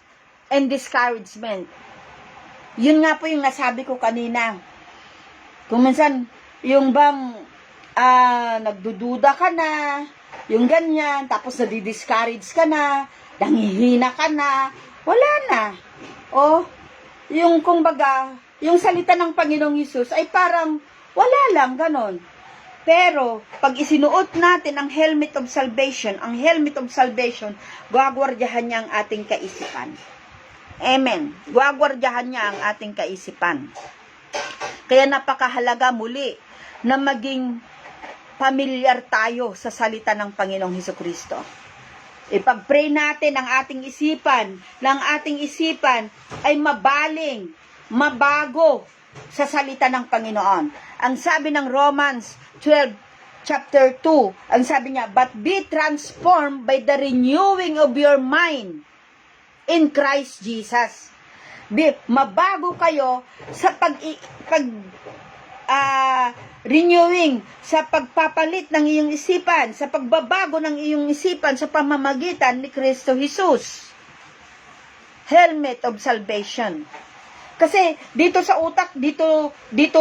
and discouragement. Yun nga po yung nasabi ko kanina. Kung minsan, yung bang nagdududa ka na, yung ganyan, tapos nadidiscourage ka na, nangihina ka na, wala na. O, yung kumbaga, yung salita ng Panginoong Hesus ay parang wala lang, ganon. Pero, pag isinuot natin ang helmet of salvation, gagwardyahan niya ang ating kaisipan. Amen. Gagwardyahan niya ang ating kaisipan. Kaya napakahalaga muli na maging pamilyar tayo sa salita ng Panginoong Hesukristo. Ipag-pray natin ang ating isipan, na ang ating isipan ay mabaling, mabago sa salita ng Panginoon. Ang sabi ng Romans 12, chapter 2, ang sabi niya, but be transformed by the renewing of your mind in Christ Jesus. Mabago kayo sa renewing, sa pagpapalit ng iyong isipan, sa pagbabago ng iyong isipan sa pamamagitan ni Kristo Jesus. Helmet of salvation. Kasi dito sa utak, dito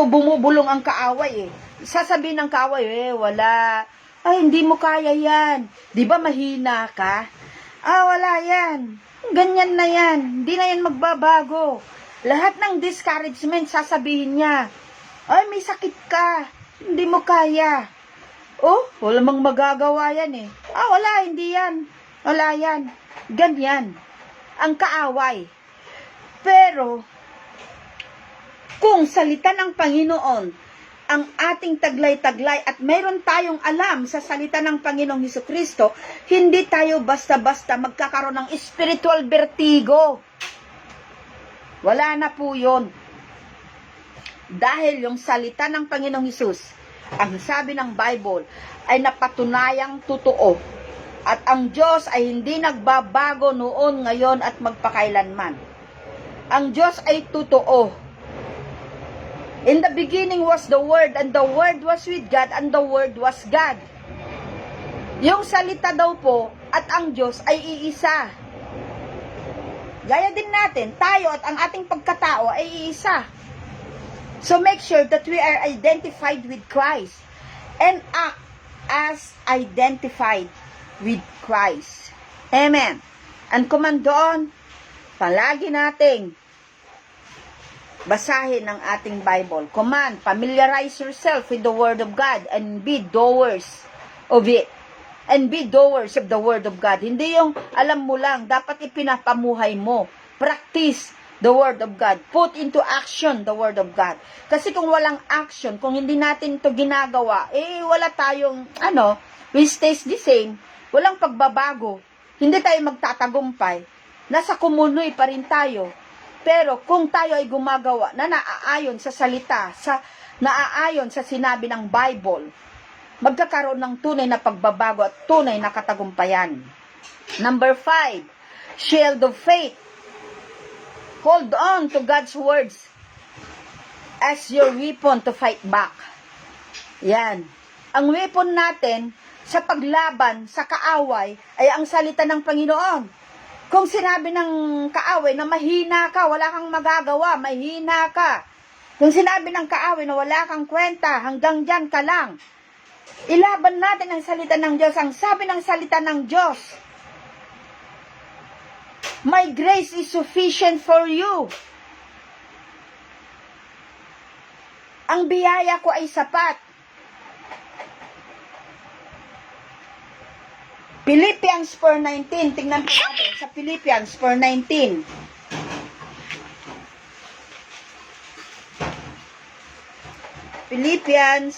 bumubulong ang kaaway eh. Sasabihin ng kaaway, wala. Ay, hindi mo kaya yan. Di ba mahina ka? Wala yan. Ganyan na yan. Hindi na yan magbabago. Lahat ng discouragement, sasabihin niya, ay, may sakit ka. Hindi mo kaya. Wala mang magagawa yan eh. Wala, hindi yan. Wala yan. Ganyan. Ang kaaway. Pero, kung salita ng Panginoon, ang ating taglay-taglay at mayroon tayong alam sa salita ng Panginoong Hesukristo, hindi tayo basta-basta magkakaroon ng spiritual vertigo. Wala na po yun. Dahil yung salita ng Panginoong Hesus, ang sabi ng Bible, ay napatunayang totoo. At ang Diyos ay hindi nagbabago noon, ngayon at magpakailanman. Ang Diyos ay totoo. In the beginning was the Word, and the Word was with God, and the Word was God. Yung salita daw po, at ang Diyos ay iisa. Gaya din natin, tayo at ang ating pagkatao ay iisa. So make sure that we are identified with Christ and act as identified with Christ. Amen. And command doon, palagi nating basahin ang ating Bible. Command, familiarize yourself with the Word of God and be doers of it. And be doers of the Word of God. Hindi yung alam mo lang, dapat ipinapamuhay mo. Practice the Word of God. Put into action the Word of God. Kasi kung walang action, kung hindi natin ito ginagawa, wala tayong, we stays the same. Walang pagbabago. Hindi tayo magtatagumpay. Nasa kumunoy pa rin tayo. Pero kung tayo ay gumagawa na naaayon sa salita, naaayon sa sinabi ng Bible, magkakaroon ng tunay na pagbabago at tunay na katagumpayan. Number 5, shield of faith. Hold on to God's words as your weapon to fight back. Yan. Ang weapon natin sa paglaban sa kaaway ay ang salita ng Panginoon. Kung sinabi ng kaaway na mahina ka, wala kang magagawa, mahina ka. Kung sinabi ng kaaway na wala kang kwenta, hanggang dyan ka lang. Ilaban natin ang salita ng Diyos. Ang sabi ng salita ng Diyos, my grace is sufficient for you. Ang biyaya ko ay sapat. Philippians 4:19. Tingnan po natin sa Philippians 4:19. Philippians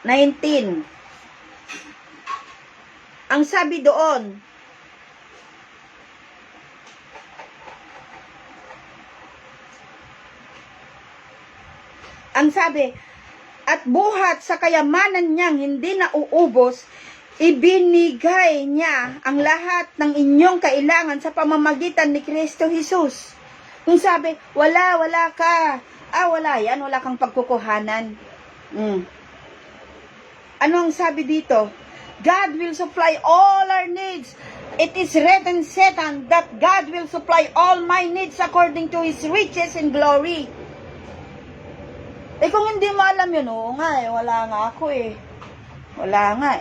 19. Ang sabi doon, at buhat sa kayamanan niyang hindi nauubos, ibinigay niya ang lahat ng inyong kailangan sa pamamagitan ni Kristo Jesus. Kung sabi, wala ka. Wala yan, wala kang pagkukuhanan. Ano ang sabi dito? God will supply all our needs. It is written, Satan, that God will supply all my needs according to His riches and glory. Kung hindi mo alam yun, wala nga ako Wala nga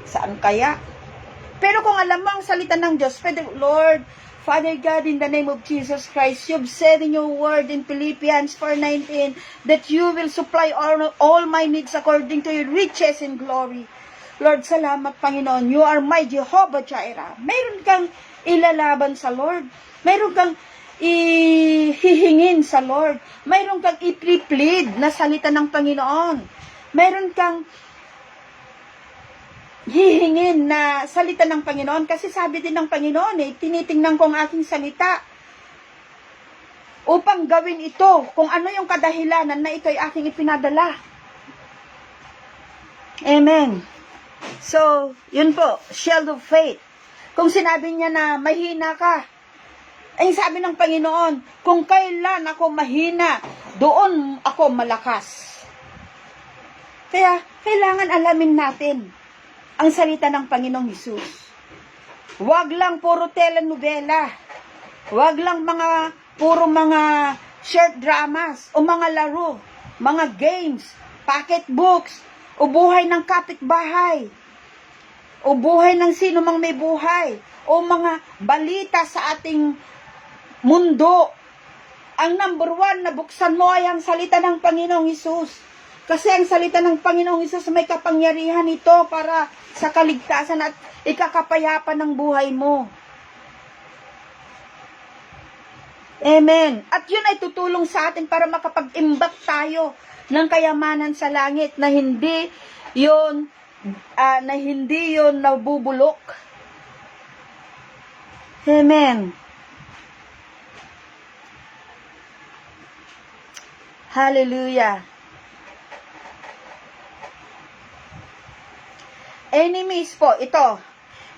Saan kaya? Pero kung alam mo ang salita ng Diyos, pwede, Lord, Father God, in the name of Jesus Christ, you've said in your word in Philippians 4:19 that you will supply all my needs according to your riches and glory. Lord, salamat Panginoon. You are my Jehovah Jireh. Mayroon kang ilalaban sa Lord. Mayroon kang ihihingin sa Lord. Mayroon kang i-plead na salita ng Panginoon. Mayroon kang hihingin na salita ng Panginoon. Kasi sabi din ng Panginoon tinitingnan ko ang aking salita upang gawin ito. Kung ano yung kadahilanan na ito ay aking ipinadala. Amen. So, yun po, shield of faith. Kung sinabi niya na mahina ka, ay sabi ng Panginoon, kung kailan ako mahina, doon ako malakas. Kaya, kailangan alamin natin ang salita ng Panginoong Hesus. Huwag lang puro telenovela. Huwag lang puro mga short dramas o mga laro, mga games, pocketbooks, o buhay ng kapitbahay, o buhay ng sino mang may buhay, o mga balita sa ating mundo. Ang number one na buksan mo ay ang salita ng Panginoong Hesus. Kasi ang salita ng Panginoong Hesus may kapangyarihan ito para sa kaligtasan at ikakapayapan ng buhay mo. Amen. At yun ay tutulong sa atin para makapag-imbak tayo ng kayamanan sa langit na hindi yun nabubulok. Amen. Hallelujah. Enemies po, ito.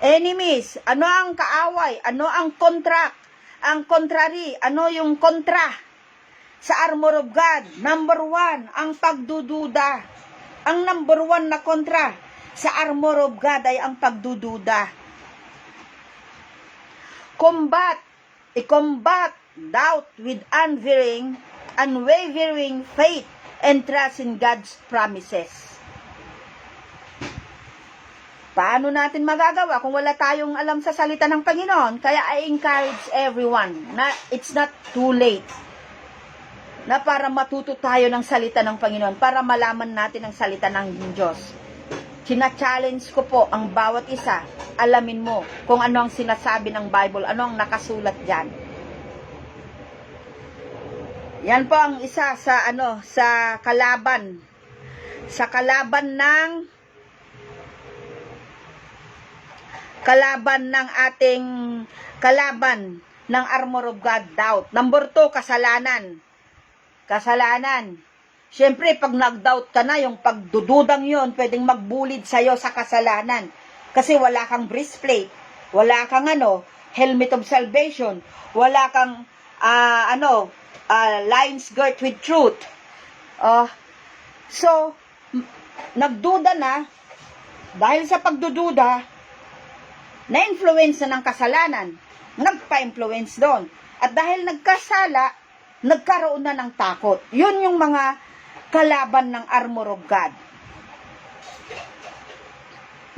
Enemies, ano ang kaaway? Ano ang contract? Ang contrary, ano yung kontra sa armor of God? Number one, ang pagdududa. Ang number one na kontra sa armor of God ay ang pagdududa. I-combat doubt with unwavering faith and trust in God's promises. Paano natin magagawa kung wala tayong alam sa salita ng Panginoon? Kaya I encourage everyone na it's not too late na para matuto tayo ng salita ng Panginoon, para malaman natin ang salita ng Diyos. Sina-challenge ko po ang bawat isa, alamin mo kung ano ang sinasabi ng Bible, ano ang nakasulat dyan. Yan po ang isa sa kalaban. Sa kalaban ng armor of God, doubt. Number 2, kasalanan. Siyempre, pag nag-doubt ka na, yung pagdududang yon, pwedeng magbulid sa'yo sa kasalanan. Kasi wala kang breastplate, wala kang helmet of salvation, wala kang lion's girt with truth. So, nagduda na, dahil sa pagdududa, na-influence na ng kasalanan, nagpa-influence doon. At dahil nagkasala, nagkaroon na ng takot. Yun yung mga kalaban ng armor of God.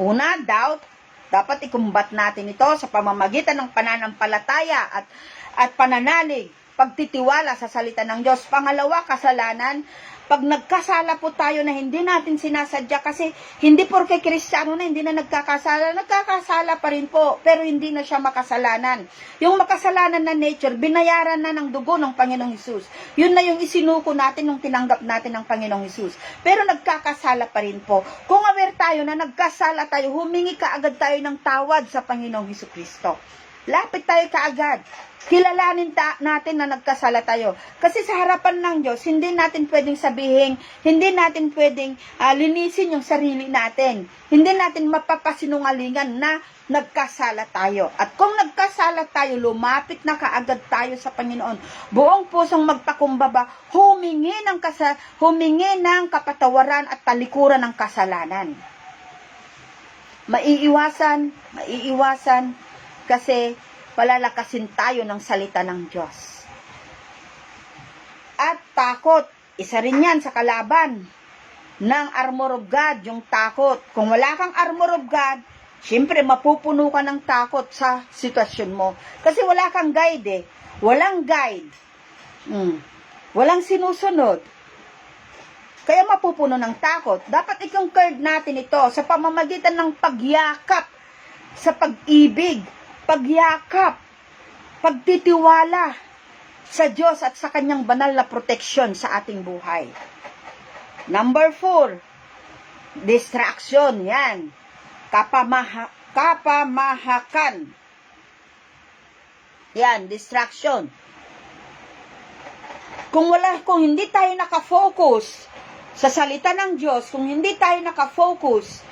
Una, doubt. Dapat ikumbat natin ito sa pamamagitan ng pananampalataya at pananalig, pagtitiwala sa salita ng Diyos. Pangalawa, kasalanan. Pag nagkasala po tayo na hindi natin sinasadya, kasi hindi porke Kristiyano na hindi na nagkakasala pa rin po, pero hindi na siya makasalanan. Yung makasalanan na nature, binayaran na ng dugo ng Panginoong Hesus. Yun na yung isinuko natin nung tinanggap natin ng Panginoong Hesus. Pero nagkakasala pa rin po. Kung aware tayo na nagkasala tayo, humingi kaagad tayo ng tawad sa Panginoong Hesukristo. Lapit tayo kaagad. Kilalanin natin na nagkasala tayo. Kasi sa harapan ng Diyos, hindi natin pwedeng sabihin, hindi natin pwedeng linisin yung sarili natin. Hindi natin mapapasinungalingan na nagkasala tayo. At kung nagkasala tayo, lumapit na kaagad tayo sa Panginoon. Buong pusong magpakumbaba, humingi ng kapatawaran at talikuran ng kasalanan. Maiiwasan, kasi palalakasin tayo ng salita ng Diyos. At takot, isa rin yan sa kalaban ng armor of God, yung takot. Kung wala kang armor of God, syempre mapupuno ka ng takot sa sitwasyon mo. Kasi wala kang guide eh. Walang guide. Walang sinusunod. Kaya mapupuno ng takot. Dapat i-conquer natin ito sa pamamagitan ng pagyakap sa pag-ibig, pagyakap, pagtitiwala sa Diyos at sa kanyang banal na proteksyon sa ating buhay. Number 4, distraction. Yan. Kapamahakan. Yan, distraction. Kung hindi tayo nakafocus sa salita ng Diyos, kung hindi tayo nakafocus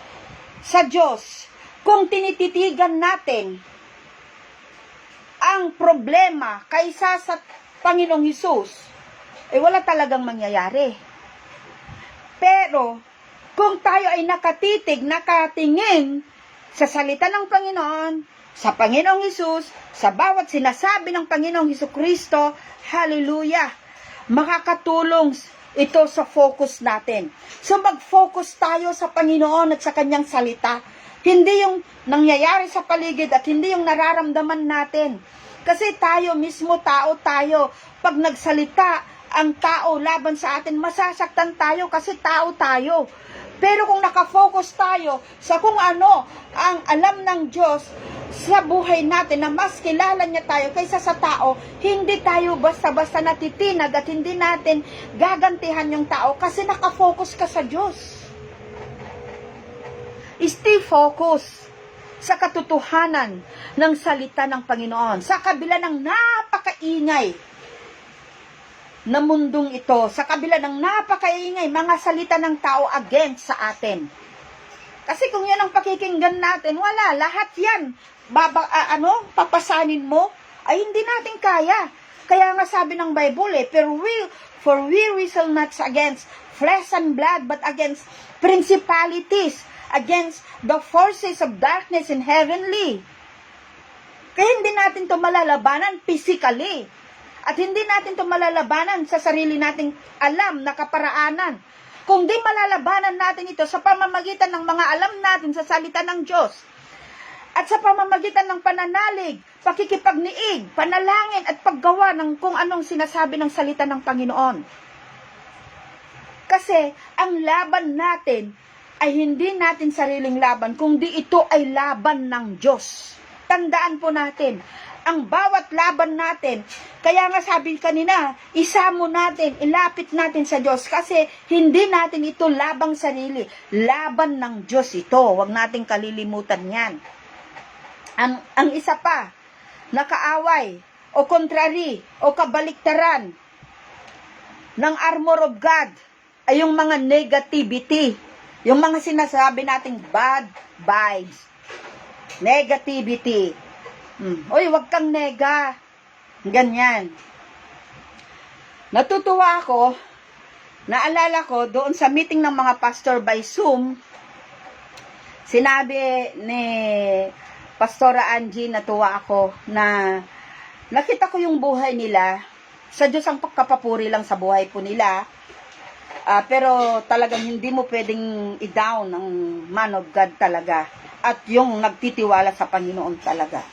sa Diyos, kung tinititigan natin ang problema kaysa sa Panginoong Hesus, wala talagang mangyayari. Pero, kung tayo ay nakatingin sa salita ng Panginoon, sa Panginoong Hesus, sa bawat sinasabi ng Panginoong Hesukristo, hallelujah, makakatulong ito sa focus natin. So, mag-focus tayo sa Panginoon at sa kanyang salita. Hindi yung nangyayari sa paligid at hindi yung nararamdaman natin. Kasi tayo mismo, tao tayo. Pag nagsalita ang tao laban sa atin, masasaktan tayo kasi tao tayo. Pero kung nakafocus tayo sa kung ano ang alam ng Diyos sa buhay natin, na mas kilala niya tayo kaysa sa tao, hindi tayo basta-basta natitinag at hindi natin gagantihan yung tao kasi nakafocus ka sa Diyos. Stay focus sa katotohanan ng salita ng Panginoon. Sa kabila ng napakaingay na mundong ito, sa kabila ng napakaingay mga salita ng tao against sa atin. Kasi kung yan ang pakikinggan natin, wala, lahat yan. Papasanin mo, ay hindi natin kaya. Kaya nga sabi ng Bible, for we wrestle not against flesh and blood, but against principalities, against the forces of darkness in heavenly. Kaya hindi natin ito malalabanan physically. At hindi natin ito malalabanan sa sarili nating alam na kaparaanan. Kung di malalabanan natin ito sa pamamagitan ng mga alam natin sa salita ng Diyos. At sa pamamagitan ng pananalig, pakikipagniig, panalangin at paggawa ng kung anong sinasabi ng salita ng Panginoon. Kasi ang laban natin ay hindi natin sariling laban, kundi ito ay laban ng Diyos. Tandaan po natin, ang bawat laban natin, kaya nga sabi kanina, isamo natin, ilapit natin sa Diyos, kasi hindi natin ito labang sarili, laban ng Diyos ito. Huwag nating kalilimutan yan. Ang isa pa, nakaaway, o contrary, o kabaliktaran ng armor of God, ay yung mga negativity. Yung mga sinasabi nating bad vibes, negativity. Uy, wag kang nega. Ganyan. Natutuwa ako, naalala ko, doon sa meeting ng mga pastor by Zoom, sinabi ni Pastora Angie, natuwa ako, na nakita ko yung buhay nila, Sa Diyos ang pagkapapuri lang sa buhay po nila. Pero talagang hindi mo pwedeng i-down ang man of God talaga. At yung nagtitiwala sa Panginoon talaga.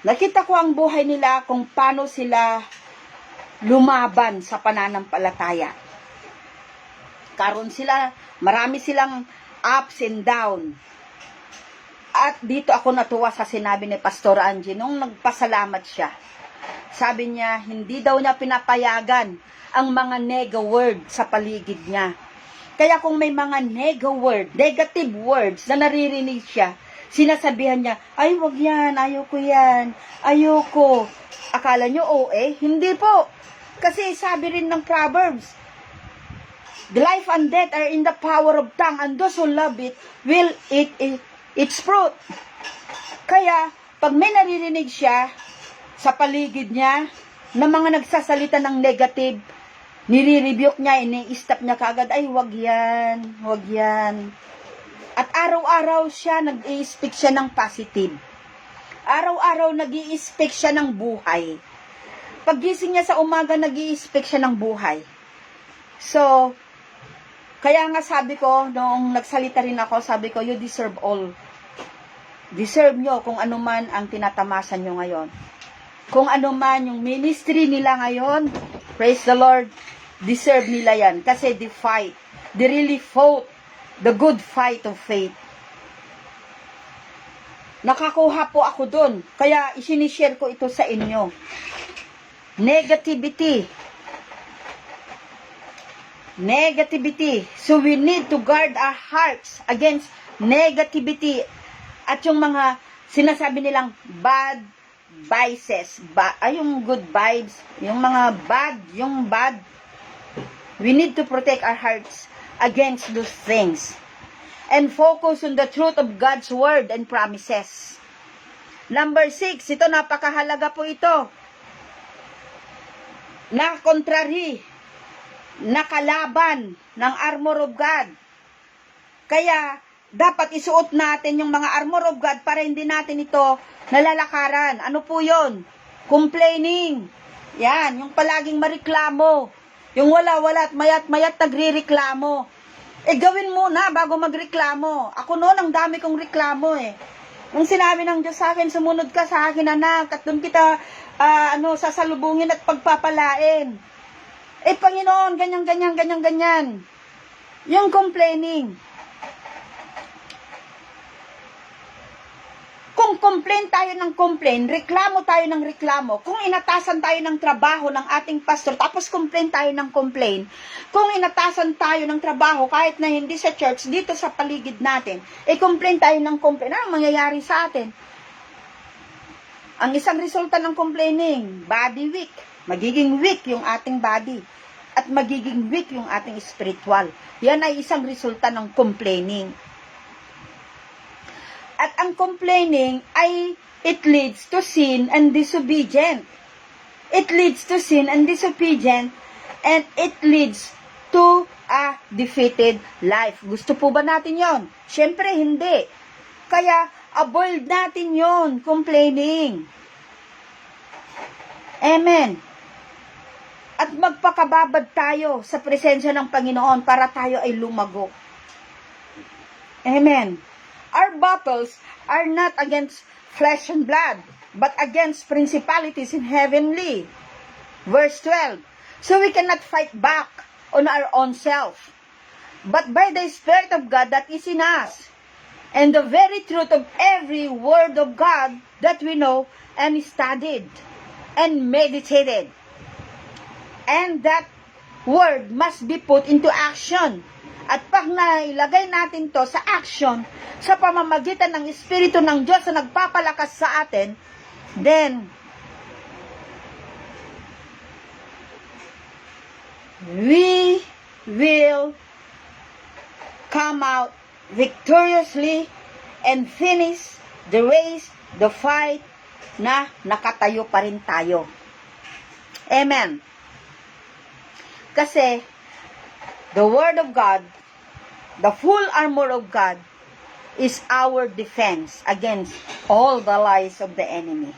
Nakita ko ang buhay nila kung paano sila lumaban sa pananampalataya. Karon sila, marami silang ups and down. At dito ako natuwa sa sinabi ni Pastor Angie nung nagpasalamat siya. Sabi niya, hindi daw niya pinapayagan ang mga nega-word sa paligid niya. Kaya kung may mga nega-word, negative words na naririnig siya, sinasabihan niya, ay wag yan, ayoko yan, ayoko. Akala niyo hindi po. Kasi sabi rin ng Proverbs, the life and death are in the power of tongue, and those who love it will eat its fruit. Kaya, pag may naririnig siya sa paligid niya, na mga nagsasalita ng negative, nire-rebuke niya, ini-stop niya kaagad, ay wag yan, wag yan. At araw-araw siya, nag-i-speak siya ng positive. Araw-araw nag-i-speak siya ng buhay. Paggising niya sa umaga, nag-i-speak siya ng buhay. So, kaya nga sabi ko, nung nagsalita rin ako, sabi ko, you deserve all. Deserve nyo kung ano man ang tinatamasan nyo ngayon. Kung ano man yung ministry nila ngayon, praise the Lord, deserve nila yan. Kasi they fight. They really fought the good fight of faith. Nakakuha po ako dun. Kaya isinishare ko ito sa inyo. Negativity. Negativity. So we need to guard our hearts against negativity. At yung mga sinasabi nilang bad vices, yung good vibes, yung mga bad, we need to protect our hearts against those things and focus on the truth of God's word and promises. Number 6, ito napakahalaga po ito, na contrary, na kalaban ng armor of God. Kaya dapat isuot natin yung mga armor of God para hindi natin ito nalalakaran. Ano po yun? Complaining. Yan, yung palaging mareklamo. Yung wala-wala at mayat-mayat nagre-reklamo. Gawin muna bago magreklamo. Ako noon, ang dami kong reklamo Nung sinabi ng Diyos sa akin, sumunod ka sa akin anak, at doon kita sasalubungin at pagpapalain. Panginoon, ganyan. Yung complaining. Kung complain tayo ng complain, reklamo tayo ng reklamo, kung inatasan tayo ng trabaho ng ating pastor, tapos complain tayo ng complain, kung inatasan tayo ng trabaho, kahit na hindi sa church, dito sa paligid natin, complain tayo ng complain, ano mangyayari sa atin? Ang isang resulta ng complaining, body weak. Magiging weak yung ating body. At magiging weak yung ating spiritual. Yan ay isang resulta ng complaining. At ang complaining ay it leads to sin and disobedient. It leads to sin and disobedient, and it leads to a defeated life. Gusto po ba natin yon? Siyempre hindi. Kaya avoid natin yon, complaining. Amen. At magpakababad tayo sa presensya ng Panginoon para tayo ay lumago. Amen. Our battles are not against flesh and blood, but against principalities in heavenly. Verse 12. So we cannot fight back on our own self, but by the Spirit of God that is in us, and the very truth of every word of God that we know and studied and meditated. And that word must be put into action. At pag nailagay natin to sa action, sa pamamagitan ng Espiritu ng Diyos na nagpapalakas sa atin, then, we will come out victoriously and finish the race, the fight, na nakatayo pa rin tayo. Amen. Kasi, the Word of God, the full armor of God, is our defense against all the lies of the enemy.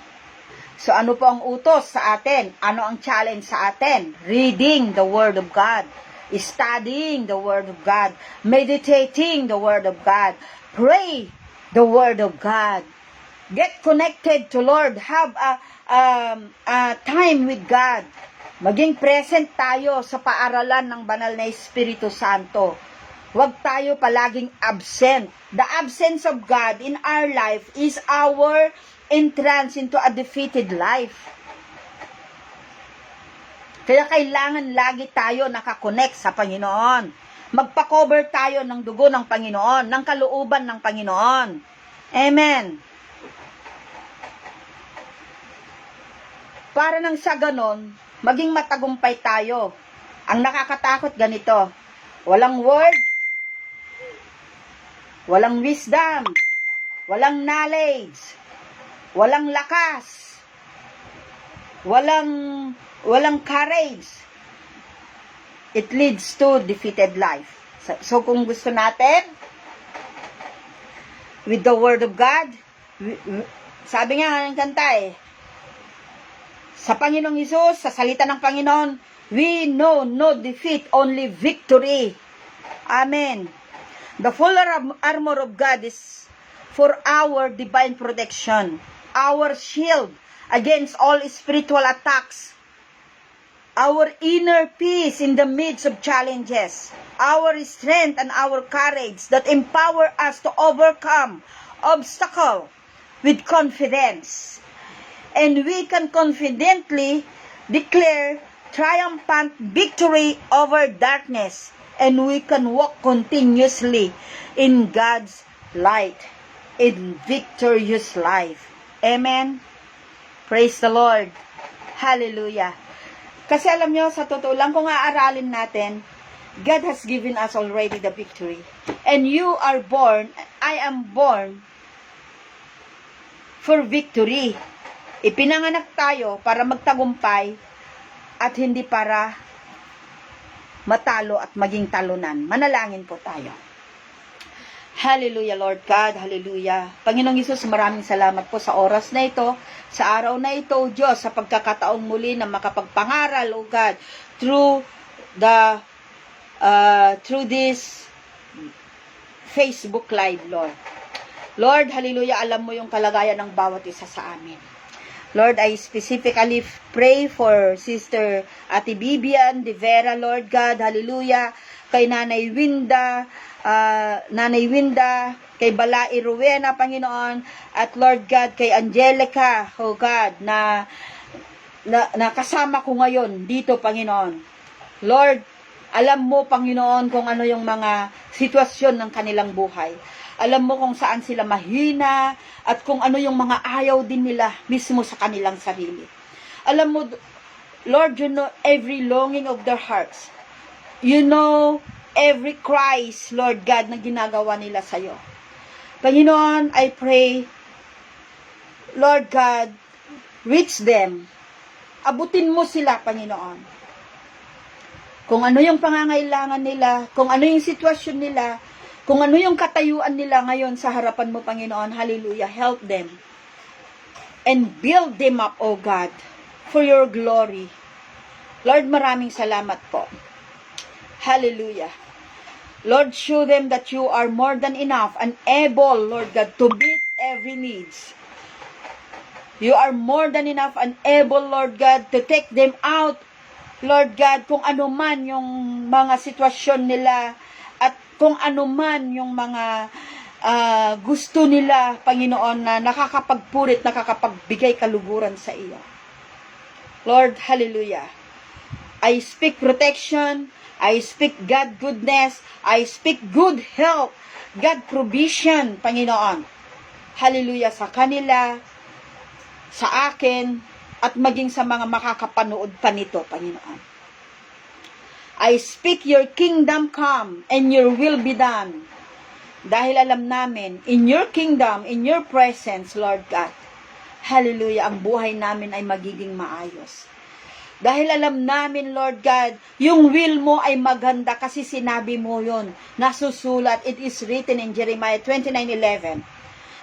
So ano po ang utos sa atin? Ano ang challenge sa atin? Reading the Word of God. Studying the Word of God. Meditating the Word of God. Pray the Word of God. Get connected to Lord. Have a time with God. Maging present tayo sa paaralan ng banal na Espiritu Santo. Huwag tayo palaging absent. The absence of God in our life is our entrance into a defeated life. Kaya kailangan lagi tayo nakakonect sa Panginoon. Magpa-cover tayo ng dugo ng Panginoon, ng kalooban ng Panginoon. Amen. Para nang sa ganon, maging matagumpay tayo. Ang nakakatakot ganito, walang word, walang wisdom, walang knowledge, walang lakas, walang courage. It leads to defeated life. So kung gusto natin, with the Word of God, sabi nga ng kanta sa Panginoong Hesus, sa salita ng Panginoon, we know no defeat, only victory. Amen. The full armor of God is for our divine protection, our shield against all spiritual attacks, our inner peace in the midst of challenges, our strength and our courage that empower us to overcome obstacles with confidence. And we can confidently declare triumphant victory over darkness, and we can walk continuously in God's light, in victorious life. Amen. Praise the Lord. Hallelujah. Kasi alam nyo, sa totoo lang, kung aaralin natin, God has given us already the victory. And you are born, I am born for victory. Ipinanganak tayo para magtagumpay at hindi para matalo at maging talunan. Manalangin po tayo. Hallelujah, Lord God. Hallelujah. Panginoong Hesus, maraming salamat po sa oras na ito, sa araw na ito, O Diyos, sa pagkakataong muli na makapagpangaral, O God, through this Facebook Live, Lord. Lord, hallelujah, alam mo yung kalagayan ng bawat isa sa amin. Lord, I specifically pray for Sister Ate Bibian de Vera, Lord God, hallelujah, kay Nanay Winda, kay Balai Rowena, Panginoon, at Lord God, kay Angelica, oh God, na kasama ko ngayon dito, Panginoon. Lord, alam mo, Panginoon, kung ano yung mga sitwasyon ng kanilang buhay. Alam mo kung saan sila mahina at kung ano yung mga ayaw din nila mismo sa kanilang sarili. Alam mo, Lord, you know every longing of their hearts. You know every cries, Lord God, na ginagawa nila sa'yo. Panginoon, I pray, Lord God, reach them. Abutin mo sila, Panginoon. Kung ano yung pangangailangan nila, kung ano yung sitwasyon nila, kung ano yung katayuan nila ngayon sa harapan mo, Panginoon, hallelujah, help them. And build them up, O God, for your glory. Lord, maraming salamat po. Hallelujah. Lord, show them that you are more than enough and able, Lord God, to meet every needs. You are more than enough and able, Lord God, to take them out, Lord God, kung ano man yung mga sitwasyon nila, at kung ano man yung mga gusto nila, Panginoon, na nakakapagpurit, nakakapagbigay kaluguran sa iyo. Lord, hallelujah. I speak protection, I speak God goodness, I speak good health, God provision, Panginoon. Hallelujah, sa kanila, sa akin, at maging sa mga makakapanood pa nito, Panginoon. I speak your kingdom come and your will be done. Dahil alam namin, in your kingdom, in your presence, Lord God, hallelujah, ang buhay namin ay magiging maayos. Dahil alam namin, Lord God, yung will mo ay maganda kasi sinabi mo yun. Nasusulat, it is written in Jeremiah 29:11,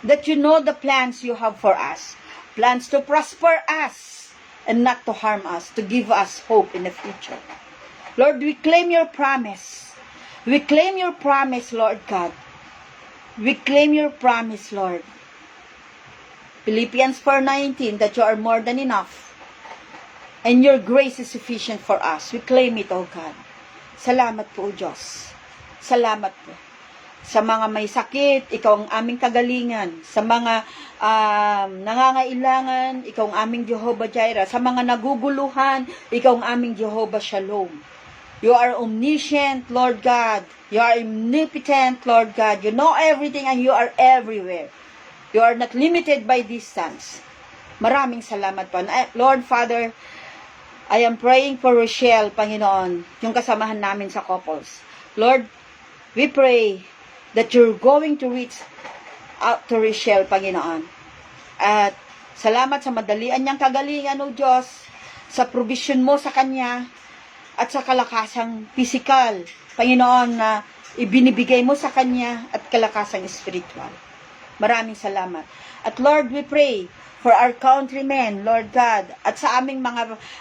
that you know the plans you have for us. plans to prosper us and not to harm us, to give us hope in the future. Lord, we claim your promise. We claim your promise, Lord God. We claim your promise, Lord. Philippians 4:19, that you are more than enough. And your grace is sufficient for us. We claim it, O God. Salamat po, O Diyos. Salamat po. Sa mga may sakit, ikaw ang aming kagalingan. Sa mga nangangailangan, ikaw ang aming Jehovah Jireh. Sa mga naguguluhan, ikaw ang aming Jehovah Shalom. You are omniscient, Lord God. You are omnipotent, Lord God. You know everything and you are everywhere. You are not limited by distance. Maraming salamat po. Lord Father, I am praying for Rochelle, Panginoon, yung kasamahan namin sa couples. Lord, we pray that you're going to reach out to Rochelle, Panginoon. At salamat sa madalian niyang kagalingan, O Diyos, sa provision mo sa kanya, at sa kalakasang physical, Panginoon, na ibinibigay mo sa kanya at kalakasang spiritual. Maraming salamat. At Lord, we pray for our countrymen, Lord God, at sa aming mga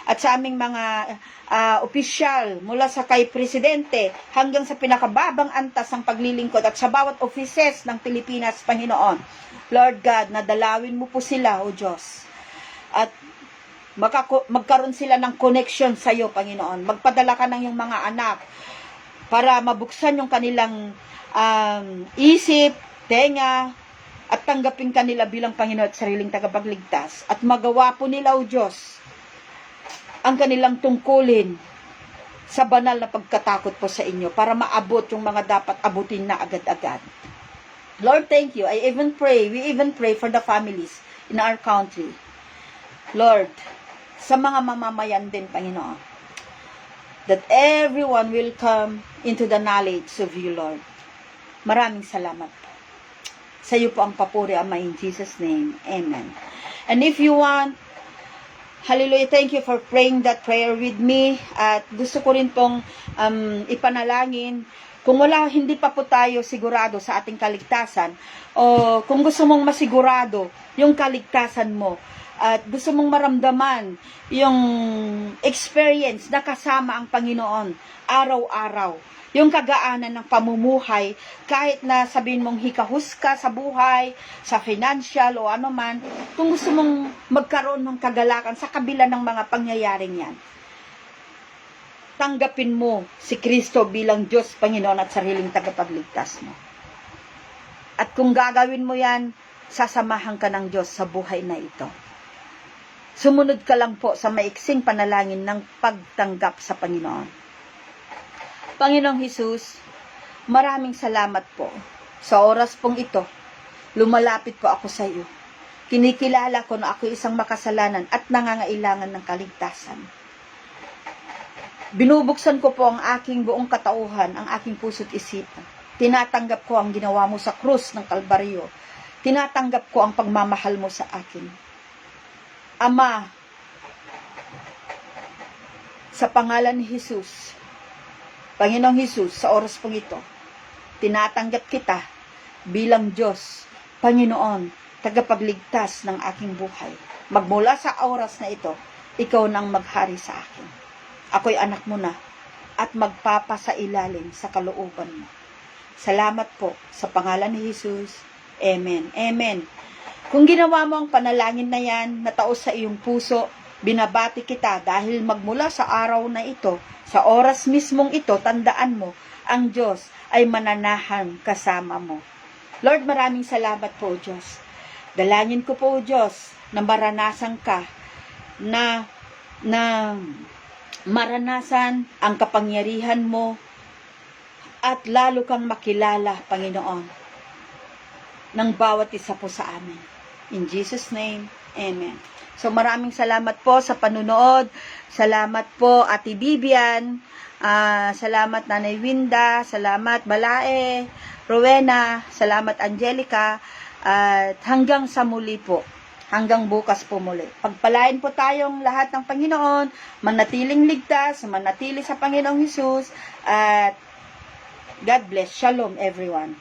opisyal mula sa kay presidente hanggang sa pinakababang antas ng paglilingkod at sa bawat offices ng Pilipinas, Panginoon. Lord God, nadalawin mo po sila, O Diyos. At magkaroon sila ng connection sa iyo, Panginoon. Magpadala ka ng iyong mga anak para mabuksan yung kanilang isip, tenga, at tanggapin kanila bilang Panginoon at sariling tagapagligtas. At magawa po nila, O Diyos, ang kanilang tungkulin sa banal na pagkatakot po sa inyo para maabot yung mga dapat abutin na agad-agad. Lord, thank you. We even pray for the families in our country. Lord, sa mga mamamayan din, Panginoon, that everyone will come into the knowledge of you, Lord. Maraming salamat. Sa iyo po ang papuri, Ama, in Jesus' name. Amen. And if you want, hallelujah, thank you for praying that prayer with me. At gusto ko rin pong ipanalangin. Kung hindi pa po tayo sigurado sa ating kaligtasan, o kung gusto mong masigurado yung kaligtasan mo, at gusto mong maramdaman yung experience na kasama ang Panginoon araw-araw, yung kagaanan ng pamumuhay, kahit na sabihin mong hikahus ka sa buhay, sa financial o ano man, kung gusto mong magkaroon ng kagalakan sa kabila ng mga pangyayaring yan, tanggapin mo si Kristo bilang Diyos, Panginoon at sariling tagapagligtas mo. At kung gagawin mo yan, sasamahan ka ng Diyos sa buhay na ito. Sumunod ka lang po sa maiksing panalangin ng pagtanggap sa Panginoon. Panginoong Hesus, maraming salamat po sa oras pong ito. Lumalapit po ako sa iyo. Kinikilala ko na ako isang makasalanan at nangangailangan ng kaligtasan. Binubuksan ko po ang aking buong katauhan, ang aking puso't isipan. Tinatanggap ko ang ginawa mo sa krus ng Kalbaryo. Tinatanggap ko ang pagmamahal mo sa akin. Ama, sa pangalan ni Jesus, Panginoong Hesus, sa oras pong ito, tinatanggap kita bilang Diyos, Panginoon, tagapagligtas ng aking buhay. Magmula sa oras na ito, ikaw nang maghari sa akin. Ako'y anak mo na at magpapasailalim sa kalooban mo. Salamat po sa pangalan ni Jesus. Amen. Amen. Kung ginawa mo ang panalangin na yan, nataos sa iyong puso, binabati kita dahil magmula sa araw na ito, sa oras mismong ito, tandaan mo, ang Diyos ay mananahan kasama mo. Lord, maraming salamat po, Diyos. Dalangin ko po, Diyos, na maranasan ka, na maranasan ang kapangyarihan mo, at lalo kang makilala, Panginoon, ng bawat isa po sa amin. In Jesus' name, Amen. So maraming salamat po sa panunood. Salamat po Ate Bibian. Salamat Nanay Winda. Salamat Balae. Rowena. Salamat Angelica. At hanggang sa muli po. Hanggang bukas po muli. Pagpalain po tayong lahat ng Panginoon. Manatiling ligtas. Manatili sa Panginoong Hesus. At God bless. Shalom everyone.